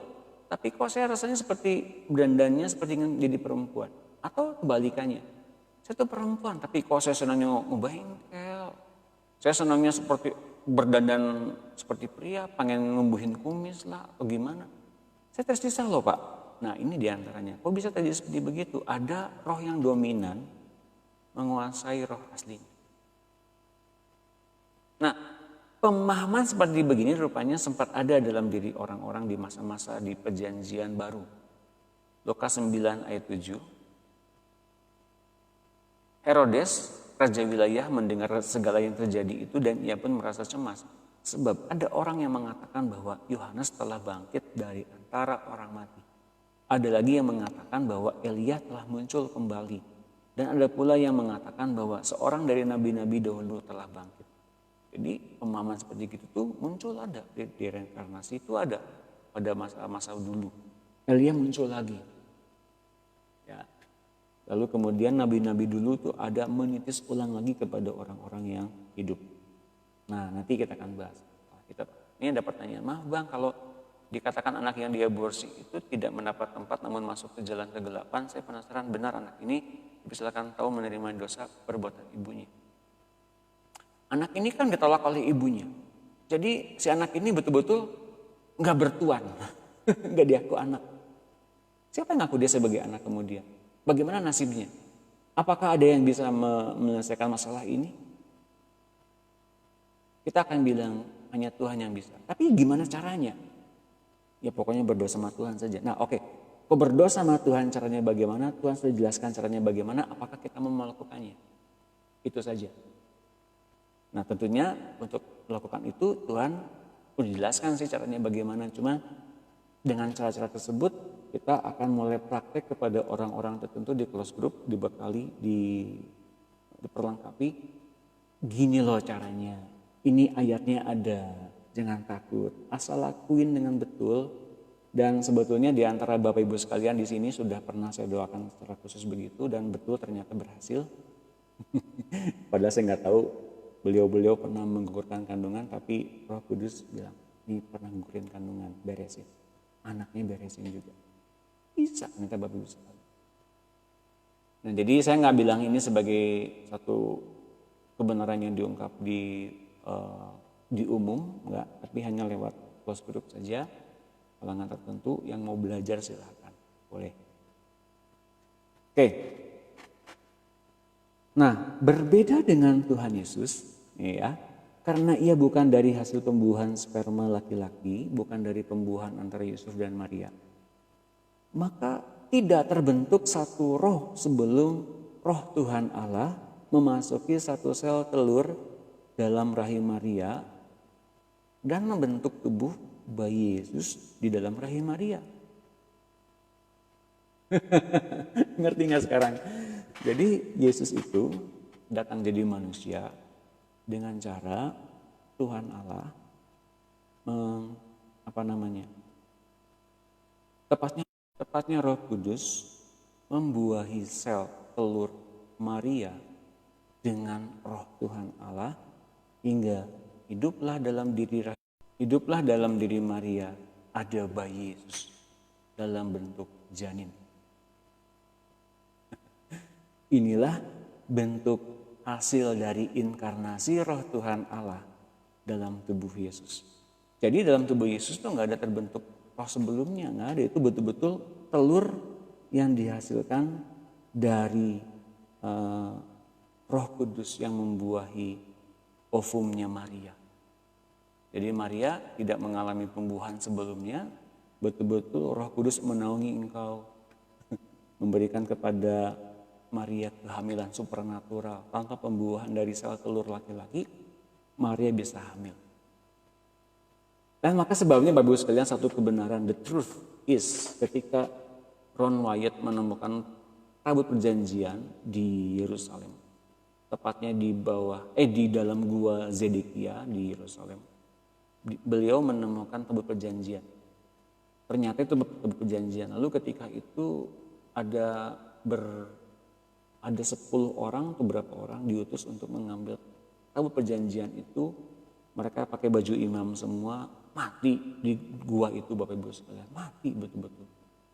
[SPEAKER 3] tapi kok saya rasanya seperti berdandannya seperti ingin jadi perempuan. Atau kebalikannya, saya tuh perempuan, tapi kok saya senangnya ngebengkel. Saya senangnya seperti berdandan seperti pria, pengen ngembuhin kumis lah, atau gimana. Saya tersisa loh Pak. Nah ini diantaranya, kok bisa terjadi seperti begitu? Ada roh yang dominan menguasai roh aslinya. Nah, pemahaman seperti begini rupanya sempat ada dalam diri orang-orang di masa-masa di perjanjian baru. Lukas 9 ayat 7. Herodes, raja wilayah, mendengar segala yang terjadi itu dan ia pun merasa cemas. Sebab ada orang yang mengatakan bahwa Yohanes telah bangkit dari antara orang mati. Ada lagi yang mengatakan bahwa Elia telah muncul kembali. Dan ada pula yang mengatakan bahwa seorang dari nabi-nabi dahulu telah bangkit. Jadi pemahaman seperti itu tuh muncul ada di reinkarnasi itu ada pada masa-masa dulu. Elia muncul lagi. Ya. Lalu kemudian nabi-nabi dulu tuh ada menitis ulang lagi kepada orang-orang yang hidup. Nah nanti kita akan bahas. Ini ada pertanyaan, maaf Bang kalau dikatakan anak yang diaborsi itu tidak mendapat tempat namun masuk ke jalan kegelapan. Saya penasaran benar anak ini silakan tahu menerima dosa perbuatan ibunya. Anak ini kan ditolak oleh ibunya. Jadi si anak ini betul-betul nggak bertuan, nggak diaku anak. Siapa yang ngaku dia sebagai anak kemudian? Bagaimana nasibnya? Apakah ada yang bisa menyelesaikan masalah ini? Kita akan bilang hanya Tuhan yang bisa. Tapi gimana caranya? Ya pokoknya berdoa sama Tuhan saja. Nah oke, kok berdoa sama Tuhan caranya bagaimana? Tuhan sudah jelaskan caranya bagaimana. Apakah kita mau melakukannya? Itu saja. Nah tentunya untuk melakukan itu Tuhan udah jelaskan sih caranya bagaimana. Cuma dengan cara-cara tersebut kita akan mulai praktek kepada orang-orang tertentu di close group, dibekali, diperlengkapi. Gini loh caranya, ini ayatnya ada, jangan takut. Asal lakuin dengan betul. Dan sebetulnya di antara Bapak Ibu sekalian di sini sudah pernah saya doakan secara khusus begitu dan betul ternyata berhasil. Padahal saya nggak tahu. Beliau pernah menggugurkan kandungan tapi Roh Kudus bilang, ini pernah gugurin kandungan, beresin. Anaknya beresin juga. Bisa, ternyata Bapak Ibu sekalian. Nah jadi saya nggak bilang ini sebagai satu kebenaran yang diungkap di umum, enggak, tapi hanya lewat close group saja, kalangan tertentu yang mau belajar silakan, boleh. Oke. Nah, berbeda dengan Tuhan Yesus, ya, karena ia bukan dari hasil pembuahan sperma laki-laki, bukan dari pembuahan antara Yusuf dan Maria, maka tidak terbentuk satu roh sebelum roh Tuhan Allah memasuki satu sel telur dalam rahim Maria dan membentuk tubuh bayi Yesus di dalam rahim Maria. Ngerti nggak sekarang? Jadi Yesus itu datang jadi manusia dengan cara Tuhan Allah tepatnya Roh Kudus membuahi sel telur Maria dengan Roh Tuhan Allah hingga hiduplah dalam diri Maria ada bayi Yesus dalam bentuk janin. Inilah bentuk hasil dari inkarnasi Roh Tuhan Allah dalam tubuh Yesus. Jadi dalam tubuh Yesus itu nggak ada terbentuk roh sebelumnya, nggak ada. Itu betul-betul telur yang dihasilkan dari Roh Kudus yang membuahi ovumnya Maria. Jadi Maria tidak mengalami pembuahan sebelumnya, betul-betul Roh Kudus menaungi engkau, memberikan kepada Maria kehamilan supernatural. Tanpa pembuahan dari sel telur laki-laki, Maria bisa hamil. Dan maka sebabnya Bapak Ibu sekalian satu kebenaran, the truth is ketika Ron Wyatt menemukan tabut perjanjian di Yerusalem, tepatnya di dalam gua Zedekia di Yerusalem, beliau menemukan tabut perjanjian. Ternyata itu tabut perjanjian. Lalu ketika itu ada 10 orang atau berapa orang diutus untuk mengambil tabut perjanjian itu. Mereka pakai baju imam semua, mati di gua itu Bapak Ibu sekalian, mati betul-betul.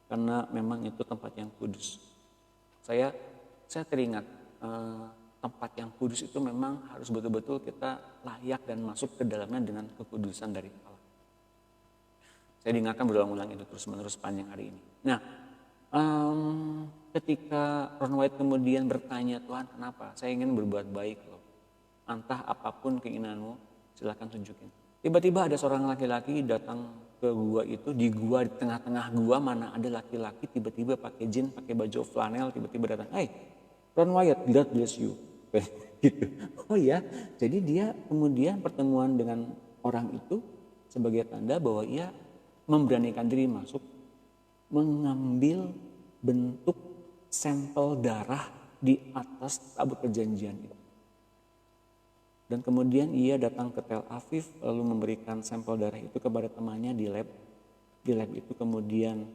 [SPEAKER 3] Karena memang itu tempat yang kudus. Saya teringat tempat yang kudus itu memang harus betul-betul kita layak dan masuk ke dalamnya dengan kekudusan dari Allah. Saya diingatkan berulang-ulang itu terus-menerus panjang hari ini. Nah, ketika Ron Wyatt kemudian bertanya, Tuhan kenapa? Saya ingin berbuat baik loh. Entah apapun keinginanmu, silakan tunjukin. Tiba-tiba ada seorang laki-laki datang ke gua itu, di tengah-tengah gua mana ada laki-laki tiba-tiba pakai jin, pakai baju flanel, tiba-tiba datang, "Hey, Ron Wyatt, God bless you." Gitu. Oh ya, jadi dia kemudian pertemuan dengan orang itu sebagai tanda bahwa ia memberanikan diri masuk, mengambil bentuk sampel darah di atas tabut perjanjian itu. Dan kemudian ia datang ke Tel Aviv lalu memberikan sampel darah itu kepada temannya di lab. Di lab itu kemudian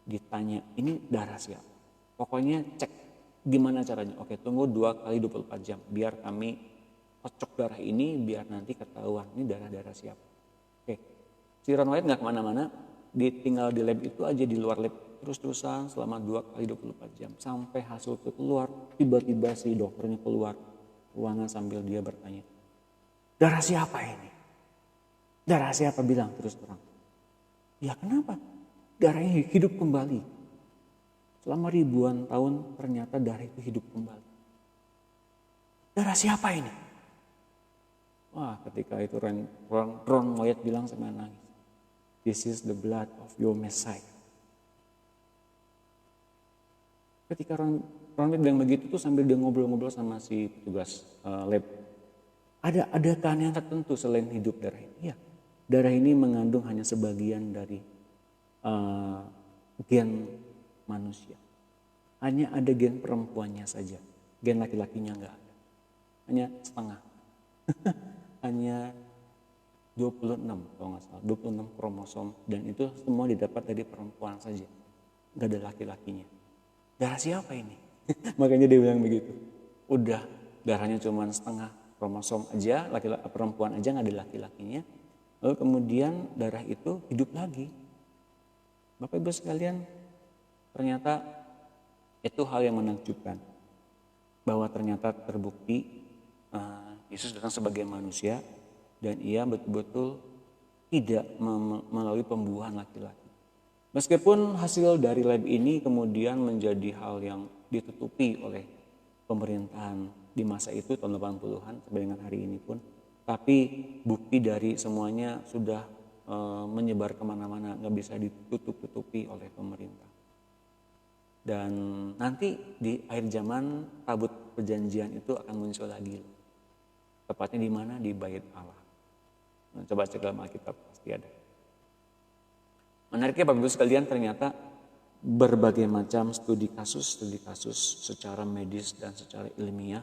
[SPEAKER 3] ditanya, ini darah siapa? Pokoknya cek gimana caranya. Oke, tunggu 2 kali 24 jam biar kami kocok darah ini biar nanti ketahuan ini darah-darah siapa. Oke, si Ron Wyatt gak kemana-mana, tinggal di lab itu aja, di luar lab terus-terusan selama 2 kali 24 jam. Sampai hasil itu keluar, tiba-tiba si dokternya keluar ruangan sambil dia bertanya, darah siapa ini? Darah siapa? Bilang terus terang. Ya kenapa? Darahnya hidup kembali. Selama ribuan tahun ternyata darah itu hidup kembali. Darah siapa ini? Wah, ketika itu Ron Wyatt bilang sampai nangis. This is the blood of your Messiah. Ketika Ron Wyatt bilang begitu tuh sambil dia ngobrol-ngobrol sama si petugas lab. Ada keanehan tertentu selain hidup darah ini. Ya, darah ini mengandung hanya sebagian dari gen manusia. Hanya ada gen perempuannya saja. Gen laki-lakinya enggak ada. Hanya setengah. Hanya 26 kalau nggak salah. 26 kromosom. Dan itu semua didapat dari perempuan saja. Enggak ada laki-lakinya. Darah siapa ini? Makanya dia bilang begitu. Udah darahnya cuma setengah kromosom aja, perempuan aja nggak ada laki-lakinya. Lalu kemudian darah itu hidup lagi. Bapak Ibu sekalian, ternyata itu hal yang menakjubkan. Bahwa ternyata terbukti Yesus datang sebagai manusia dan ia betul-betul tidak melalui pembuahan laki-laki. Meskipun hasil dari lab ini kemudian menjadi hal yang ditutupi oleh pemerintahan di masa itu tahun 80-an sampai dengan hari ini pun. Tapi bukti dari semuanya sudah menyebar kemana-mana, nggak bisa ditutup-tutupi oleh pemerintah. Dan nanti di akhir zaman tabut perjanjian itu akan muncul lagi. Tepatnya di mana? Di Bait Allah. Nah, coba cek dalam Alkitab pasti ada. Menariknya Bapak Ibu sekalian, ternyata berbagai macam studi kasus secara medis dan secara ilmiah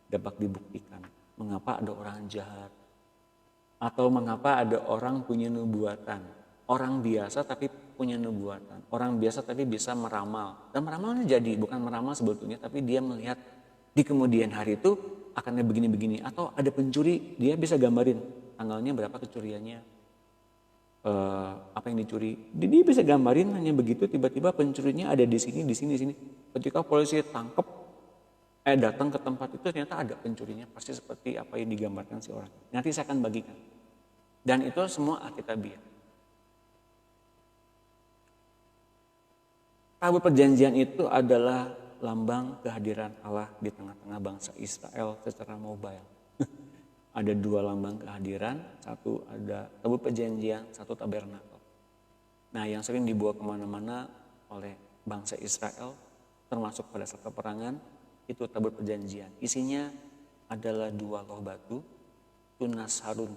[SPEAKER 3] dapat dibuktikan. Mengapa ada orang jahat atau mengapa ada orang punya nubuatan. Orang biasa tapi punya nubuatan. Orang biasa tapi bisa meramal. Dan meramalnya jadi, bukan meramal sebetulnya, tapi dia melihat di kemudian hari itu akan begini-begini. Atau ada pencuri, dia bisa gambarin tanggalnya berapa kecuriannya, apa yang dicuri. Dia bisa gambarin hanya begitu, tiba-tiba pencurinya ada di sini. Ketika polisi tangkap, datang ke tempat itu ternyata ada pencurinya, pasti seperti apa yang digambarkan si orang. Nanti saya akan bagikan. Dan itu semua alkitabiah. Tabut perjanjian itu adalah lambang kehadiran Allah di tengah-tengah bangsa Israel secara mobile. Ada dua lambang kehadiran, satu ada tabut perjanjian, satu tabernakel. Nah, yang sering dibawa kemana-mana oleh bangsa Israel, termasuk pada saat peperangan, itu tabut perjanjian. Isinya adalah dua loh batu, tunas Harun,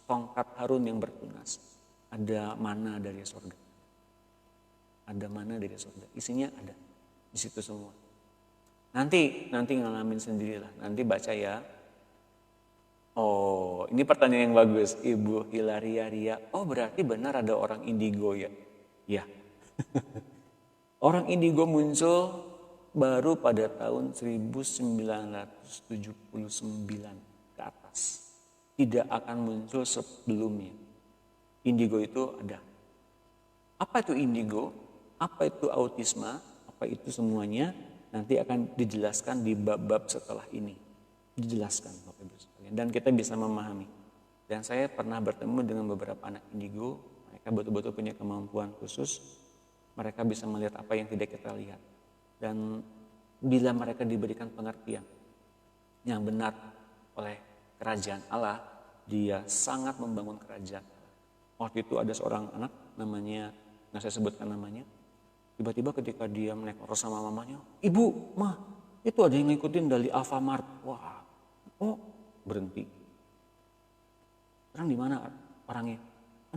[SPEAKER 3] tongkat Harun yang bertunas. Ada mana dari surga. Ada mana dari surga. Isinya ada di situ semua. Nanti ngalamin sendirilah. Nanti baca ya. Oh, ini pertanyaan yang bagus, Ibu Hilaria Ria. Oh, berarti benar ada orang indigo ya? Ya. Orang indigo muncul baru pada tahun 1979 ke atas. Tidak akan muncul sebelumnya. Indigo itu ada. Apa itu indigo? Apa itu autisme? Apa itu semuanya? Nanti akan dijelaskan di bab-bab setelah ini. Dijelaskan Bapak Ibu sekalian. Dan kita bisa memahami. Dan saya pernah bertemu dengan beberapa anak indigo. Mereka betul-betul punya kemampuan khusus. Mereka bisa melihat apa yang tidak kita lihat. Dan bila mereka diberikan pengertian yang benar oleh kerajaan Allah, dia sangat membangun kerajaan. Waktu itu ada seorang anak namanya, nggak saya sebutkan namanya. Tiba-tiba ketika dia naik motor sama mamanya, "Ibu, mah, itu ada yang ngikutin dari Alfamart." Wah, oh, berhenti. Sekarang di mana orangnya?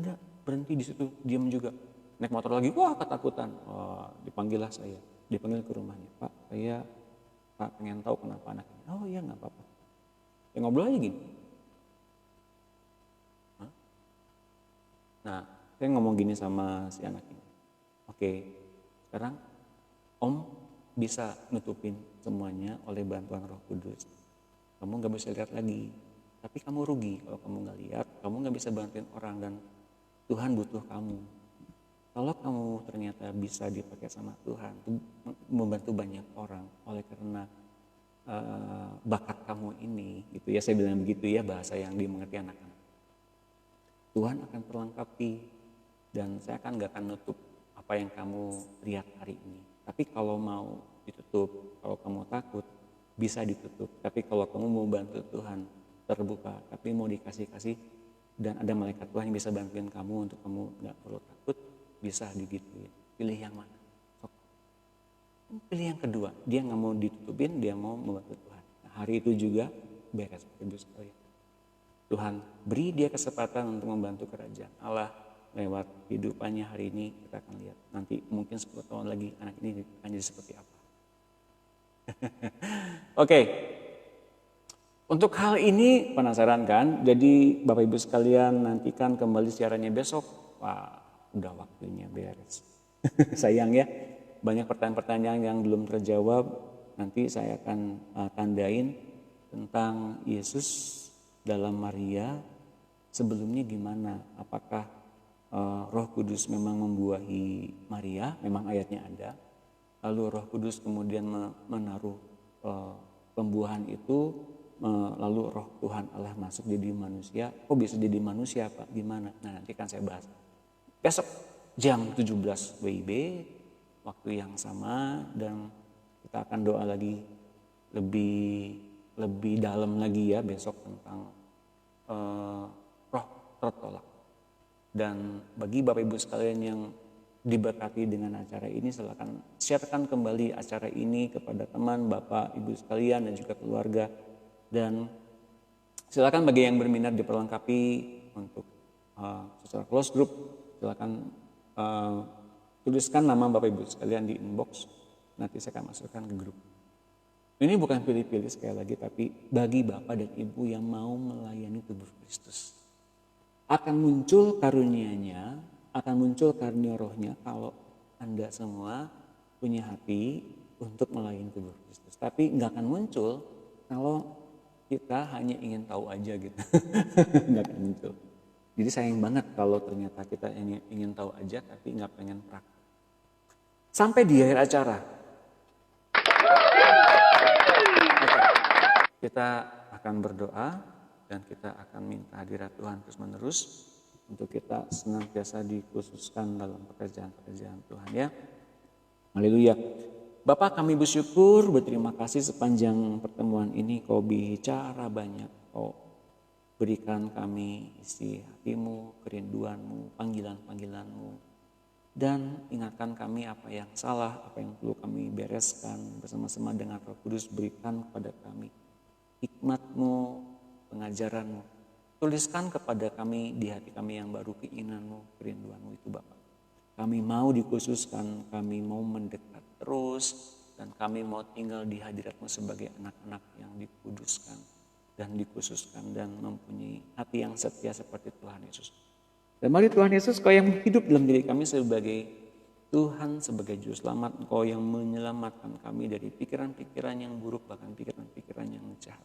[SPEAKER 3] Ada, berhenti di situ, diam juga. Naik motor lagi, wah ketakutan. Wah, dipanggillah saya, dipanggil ke rumahnya. "Pak, Pak pengen tahu kenapa anak ini." "Oh iya, nggak apa-apa." Ya ngobrol aja gini. Hah? Nah, saya ngomong gini sama si anak ini. "Oke, sekarang Om bisa nutupin semuanya oleh bantuan Roh Kudus. Kamu gak bisa lihat lagi, tapi kamu rugi kalau kamu gak lihat, kamu gak bisa bantuin orang dan Tuhan butuh kamu. Kalau kamu ternyata bisa dipakai sama Tuhan, membantu banyak orang oleh karena bakat kamu ini," gitu ya, saya bilang begitu ya, bahasa yang dimengerti anak-anak. "Tuhan akan perlengkapi dan saya gak akan nutup apa yang kamu lihat hari ini. Tapi kalau mau ditutup, kalau kamu takut, bisa ditutup. Tapi kalau kamu mau bantu Tuhan, terbuka. Tapi mau dikasih-kasih dan ada malaikat Tuhan yang bisa bantuin kamu untuk kamu gak perlu takut, bisa digituin. Pilih yang mana?" Pilih yang kedua, dia gak mau ditutupin, dia mau membantu Tuhan. Nah, hari itu juga beres, Ibu sekalian. Tuhan beri dia kesempatan untuk membantu kerajaan Allah. Lewat kehidupannya hari ini kita akan lihat. Nanti mungkin 10 tahun lagi anak ini akan jadi seperti apa. Oke. Untuk hal ini penasaran kan? Jadi Bapak Ibu sekalian nantikan kembali siarannya besok. Wah, udah waktunya beres. Sayang ya. Banyak pertanyaan-pertanyaan yang belum terjawab. Nanti saya akan tandain tentang Yesus dalam Maria. Sebelumnya gimana? Apakah Roh Kudus memang membuahi Maria, memang ayatnya ada. Lalu Roh Kudus kemudian menaruh pembuahan itu, lalu Roh Tuhan Allah masuk jadi manusia. Kok bisa jadi manusia Pak? Gimana? Nah, nanti kan saya bahas. Besok jam 17 WIB, waktu yang sama, dan kita akan doa lagi lebih dalam lagi ya besok tentang roh tertolak. Dan bagi Bapak Ibu sekalian yang diberkati dengan acara ini, silakan sharekan kembali acara ini kepada teman, Bapak, Ibu sekalian dan juga keluarga. Dan silakan bagi yang berminat diperlengkapi untuk secara close group, silakan tuliskan nama Bapak Ibu sekalian di inbox, nanti saya akan masukkan ke grup. Ini bukan pilih-pilih sekali lagi, tapi bagi Bapak dan Ibu yang mau melayani tubuh Kristus. Akan muncul karunia-Nya, akan muncul karunia rohnya kalau Anda semua punya hati untuk melayani tubuh Kristus. Tapi nggak akan muncul kalau kita hanya ingin tahu aja gitu. Nggak akan muncul. Jadi sayang banget kalau ternyata kita ingin tahu aja tapi nggak pengen praktek. Sampai di akhir acara, kita akan berdoa dan kita akan minta hadirat Tuhan terus menerus untuk kita senantiasa dikhususkan dalam pekerjaan-pekerjaan Tuhan ya. Haleluya. Bapak, kami bersyukur, berterima kasih sepanjang pertemuan ini Kau bicara banyak, Kau berikan kami isi hatimu, kerinduanmu, panggilan-panggilanmu, dan ingatkan kami apa yang salah, apa yang perlu kami bereskan bersama-sama dengan Roh Kudus, berikan kepada kami hikmat-Mu, pengajaran-Mu. Tuliskan kepada kami di hati kami yang baru keinginan-Mu, kerinduan-Mu itu Bapak. Kami mau dikhususkan, kami mau mendekat terus, dan kami mau tinggal di hadirat-Mu sebagai anak-anak yang dikuduskan dan dikhususkan dan mempunyai hati yang setia seperti Tuhan Yesus. Dan mari Tuhan Yesus, Kau yang hidup dalam diri kami sebagai Tuhan, sebagai Juru Selamat, Engkau yang menyelamatkan kami dari pikiran-pikiran yang buruk, bahkan pikiran-pikiran yang jahat.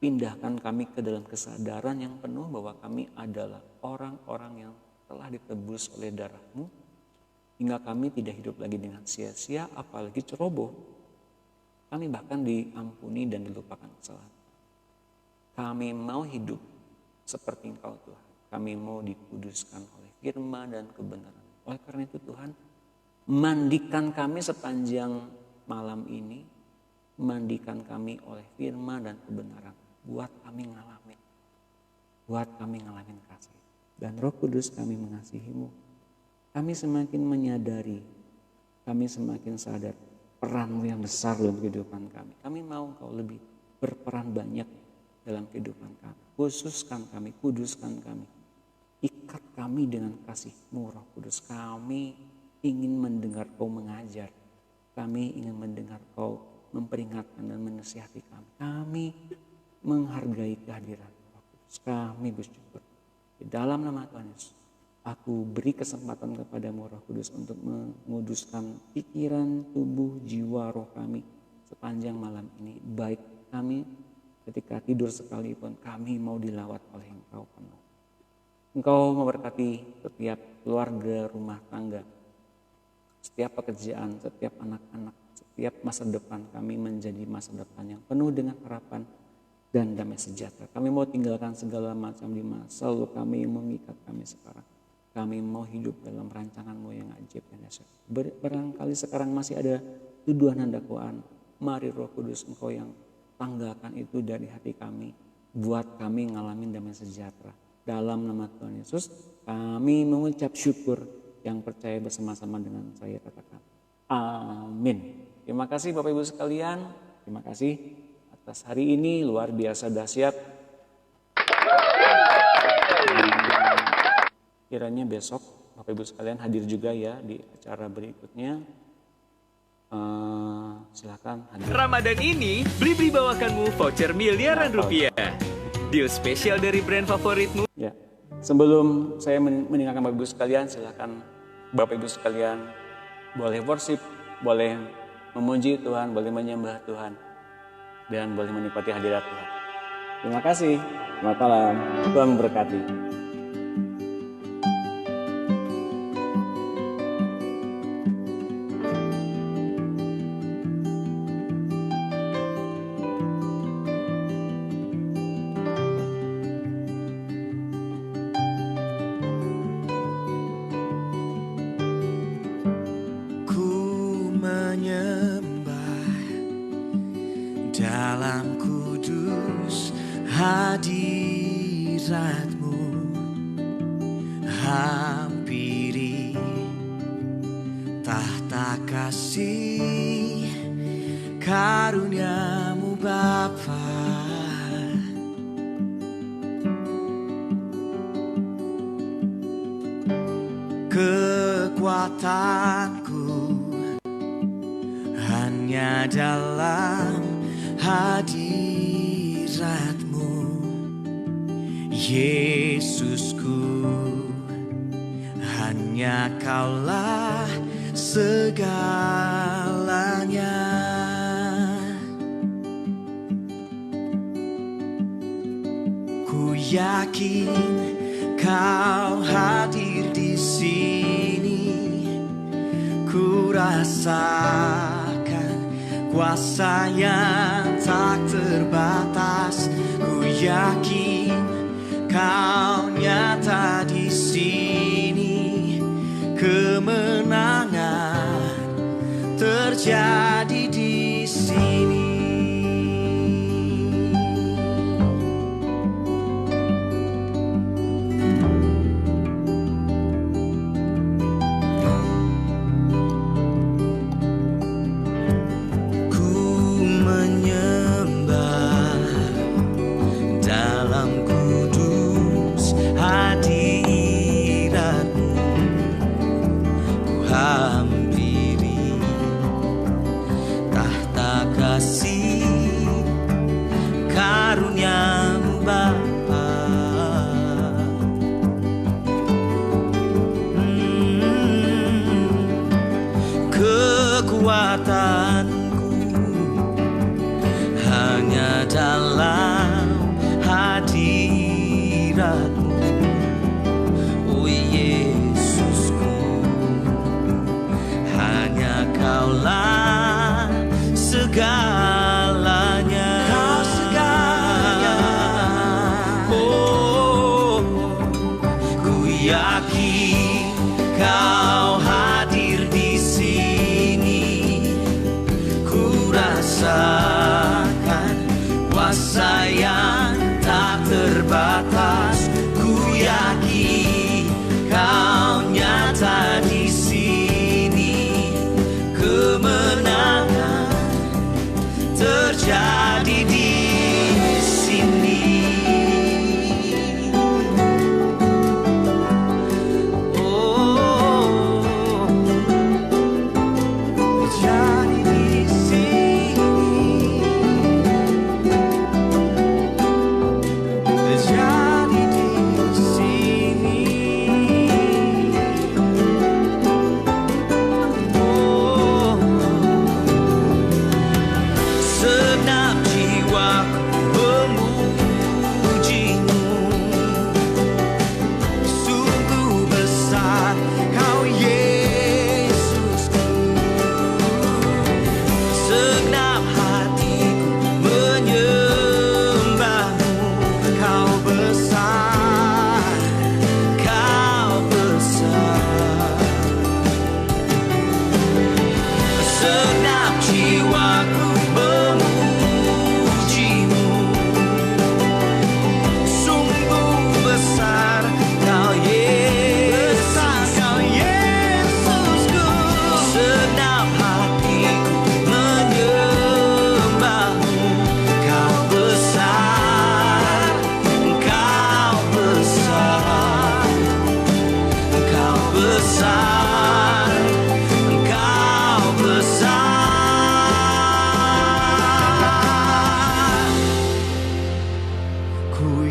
[SPEAKER 3] Pindahkan kami ke dalam kesadaran yang penuh bahwa kami adalah orang-orang yang telah ditebus oleh darah-Mu, hingga kami tidak hidup lagi dengan sia-sia, apalagi ceroboh. Kami bahkan diampuni dan dilupakan kesalahan. Kami mau hidup seperti Engkau Tuhan. Kami mau dikuduskan oleh firman dan kebenaran. Oleh karena itu Tuhan, mandikan kami sepanjang malam ini, mandikan kami oleh firman dan kebenaran. Buat kami ngalamin kasih. Dan Roh Kudus, kami mengasihi-Mu. Kami semakin menyadari, kami semakin sadar peran-Mu yang besar dalam kehidupan kami. Kami mau Engkau lebih berperan banyak dalam kehidupan kami. Khususkan kami, kuduskan kami. Ikat kami dengan kasih-Mu Roh Kudus. Kami ingin mendengar Kau mengajar. Kami ingin mendengar Kau memperingatkan dan menasihati kami. Kami menghargai kehadiran Roh Kudus. Kami bersyukur. Di dalam nama Tuhan Yesus, aku beri kesempatan kepada-Mu Roh Kudus untuk menguduskan pikiran, tubuh, jiwa, roh kami sepanjang malam ini. Baik kami ketika tidur sekalipun, kami mau dilawat oleh Engkau penuh. Engkau memberkati setiap keluarga, rumah tangga, setiap pekerjaan, setiap anak-anak, setiap masa depan kami menjadi masa depan yang penuh dengan harapan dan damai sejahtera. Kami mau tinggalkan segala macam di masa lalu kami, mengikat kami sekarang. Kami mau hidup dalam rancangan-Mu yang ajaib dan dahsyat. Barangkali sekarang masih ada tuduhan dan dakwaan. Mari Roh Kudus, Engkau yang tanggalkan itu dari hati kami. Buat kami ngalamin damai sejahtera. Dalam nama Tuhan Yesus, kami mengucap syukur yang percaya bersama-sama dengan saya katakan. Amin. Terima kasih Bapak Ibu sekalian. Terima kasih atas hari ini luar biasa dahsyat. Kiranya besok Bapak Ibu sekalian hadir juga ya di acara berikutnya. Silakan hadir.
[SPEAKER 4] Ramadan ini, Blibli bawakanmu voucher miliaran rupiah. Deal spesial dari brand favoritmu.
[SPEAKER 3] Ya, sebelum saya meninggalkan Bapak Ibu sekalian, silakan Bapak Ibu sekalian boleh worship, boleh memuji Tuhan, boleh menyembah Tuhan, dan boleh menikmati hadirat Tuhan. Terima kasih. Selamat malam. Tuhan memberkati.
[SPEAKER 2] Dalam kudus hadirat-Mu, hampiri tahta kasih karunia-Mu Bapa. kekuatanku hanya dalam hadirat-Mu, Yesusku. Hanya Kaulah segalanya. Ku yakin Kau hadir di sini. Ku rasakan kuasa yang tak terbatas. Ku yakin Kau nyata di sini. Kemenangan terjadi di sini. Kekuatanku hanya dalam hadirat-Mu, oh Yesusku. Hanya Kaulah segalanya. Kau segalanya. Oh, ku yakin Kau hadir di sini. Ku rasakan kuasa yang tak terbatas. Ku yakin Kau nyata di sini. Kemenangan terjadi di sini.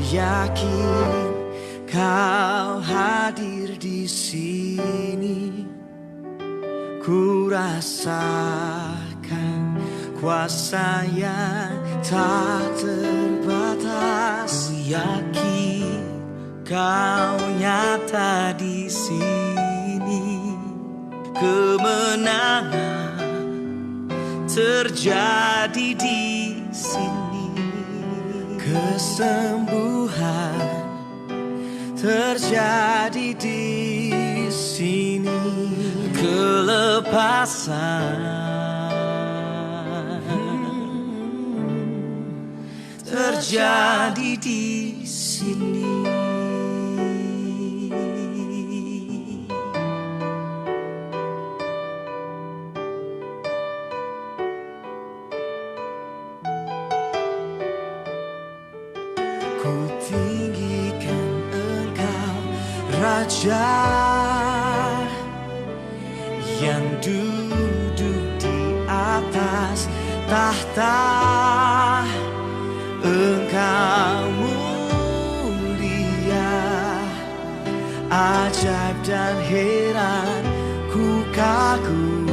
[SPEAKER 2] Yakin Kau hadir di sini. Ku rasakan kuasa yang tak terbatas. Ku yakin Kau nyata di sini. Kemenangan terjadi di sini. Kesembuhan terjadi di sini. Kelepasan terjadi di sini. Ku tinggikan Engkau, Raja yang duduk di atas tahta. Engkau mulia, ajaib dan heran ku kagum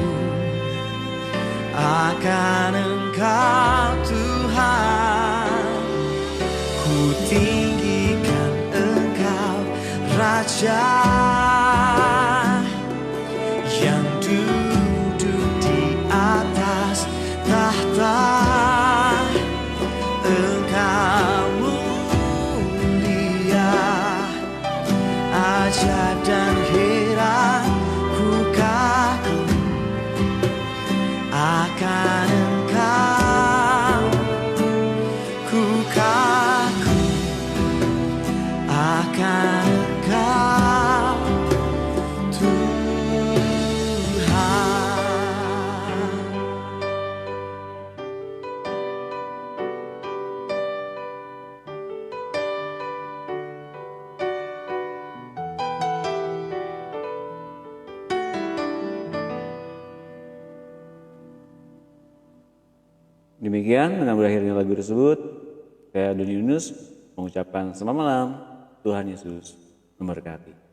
[SPEAKER 2] akan Engkau Tuhan. Ku tinggikan Engkau Raja yang duduk di atas tahta. Engkau mulia, ajaib dan heran ku kagum akan Engkau. Ku kagum akan Engkau Tuhan.
[SPEAKER 3] Demikian dengan berakhirnya lagu tersebut, saya Doni Yunus mengucapkan selamat malam, Tuhan Yesus memberkati.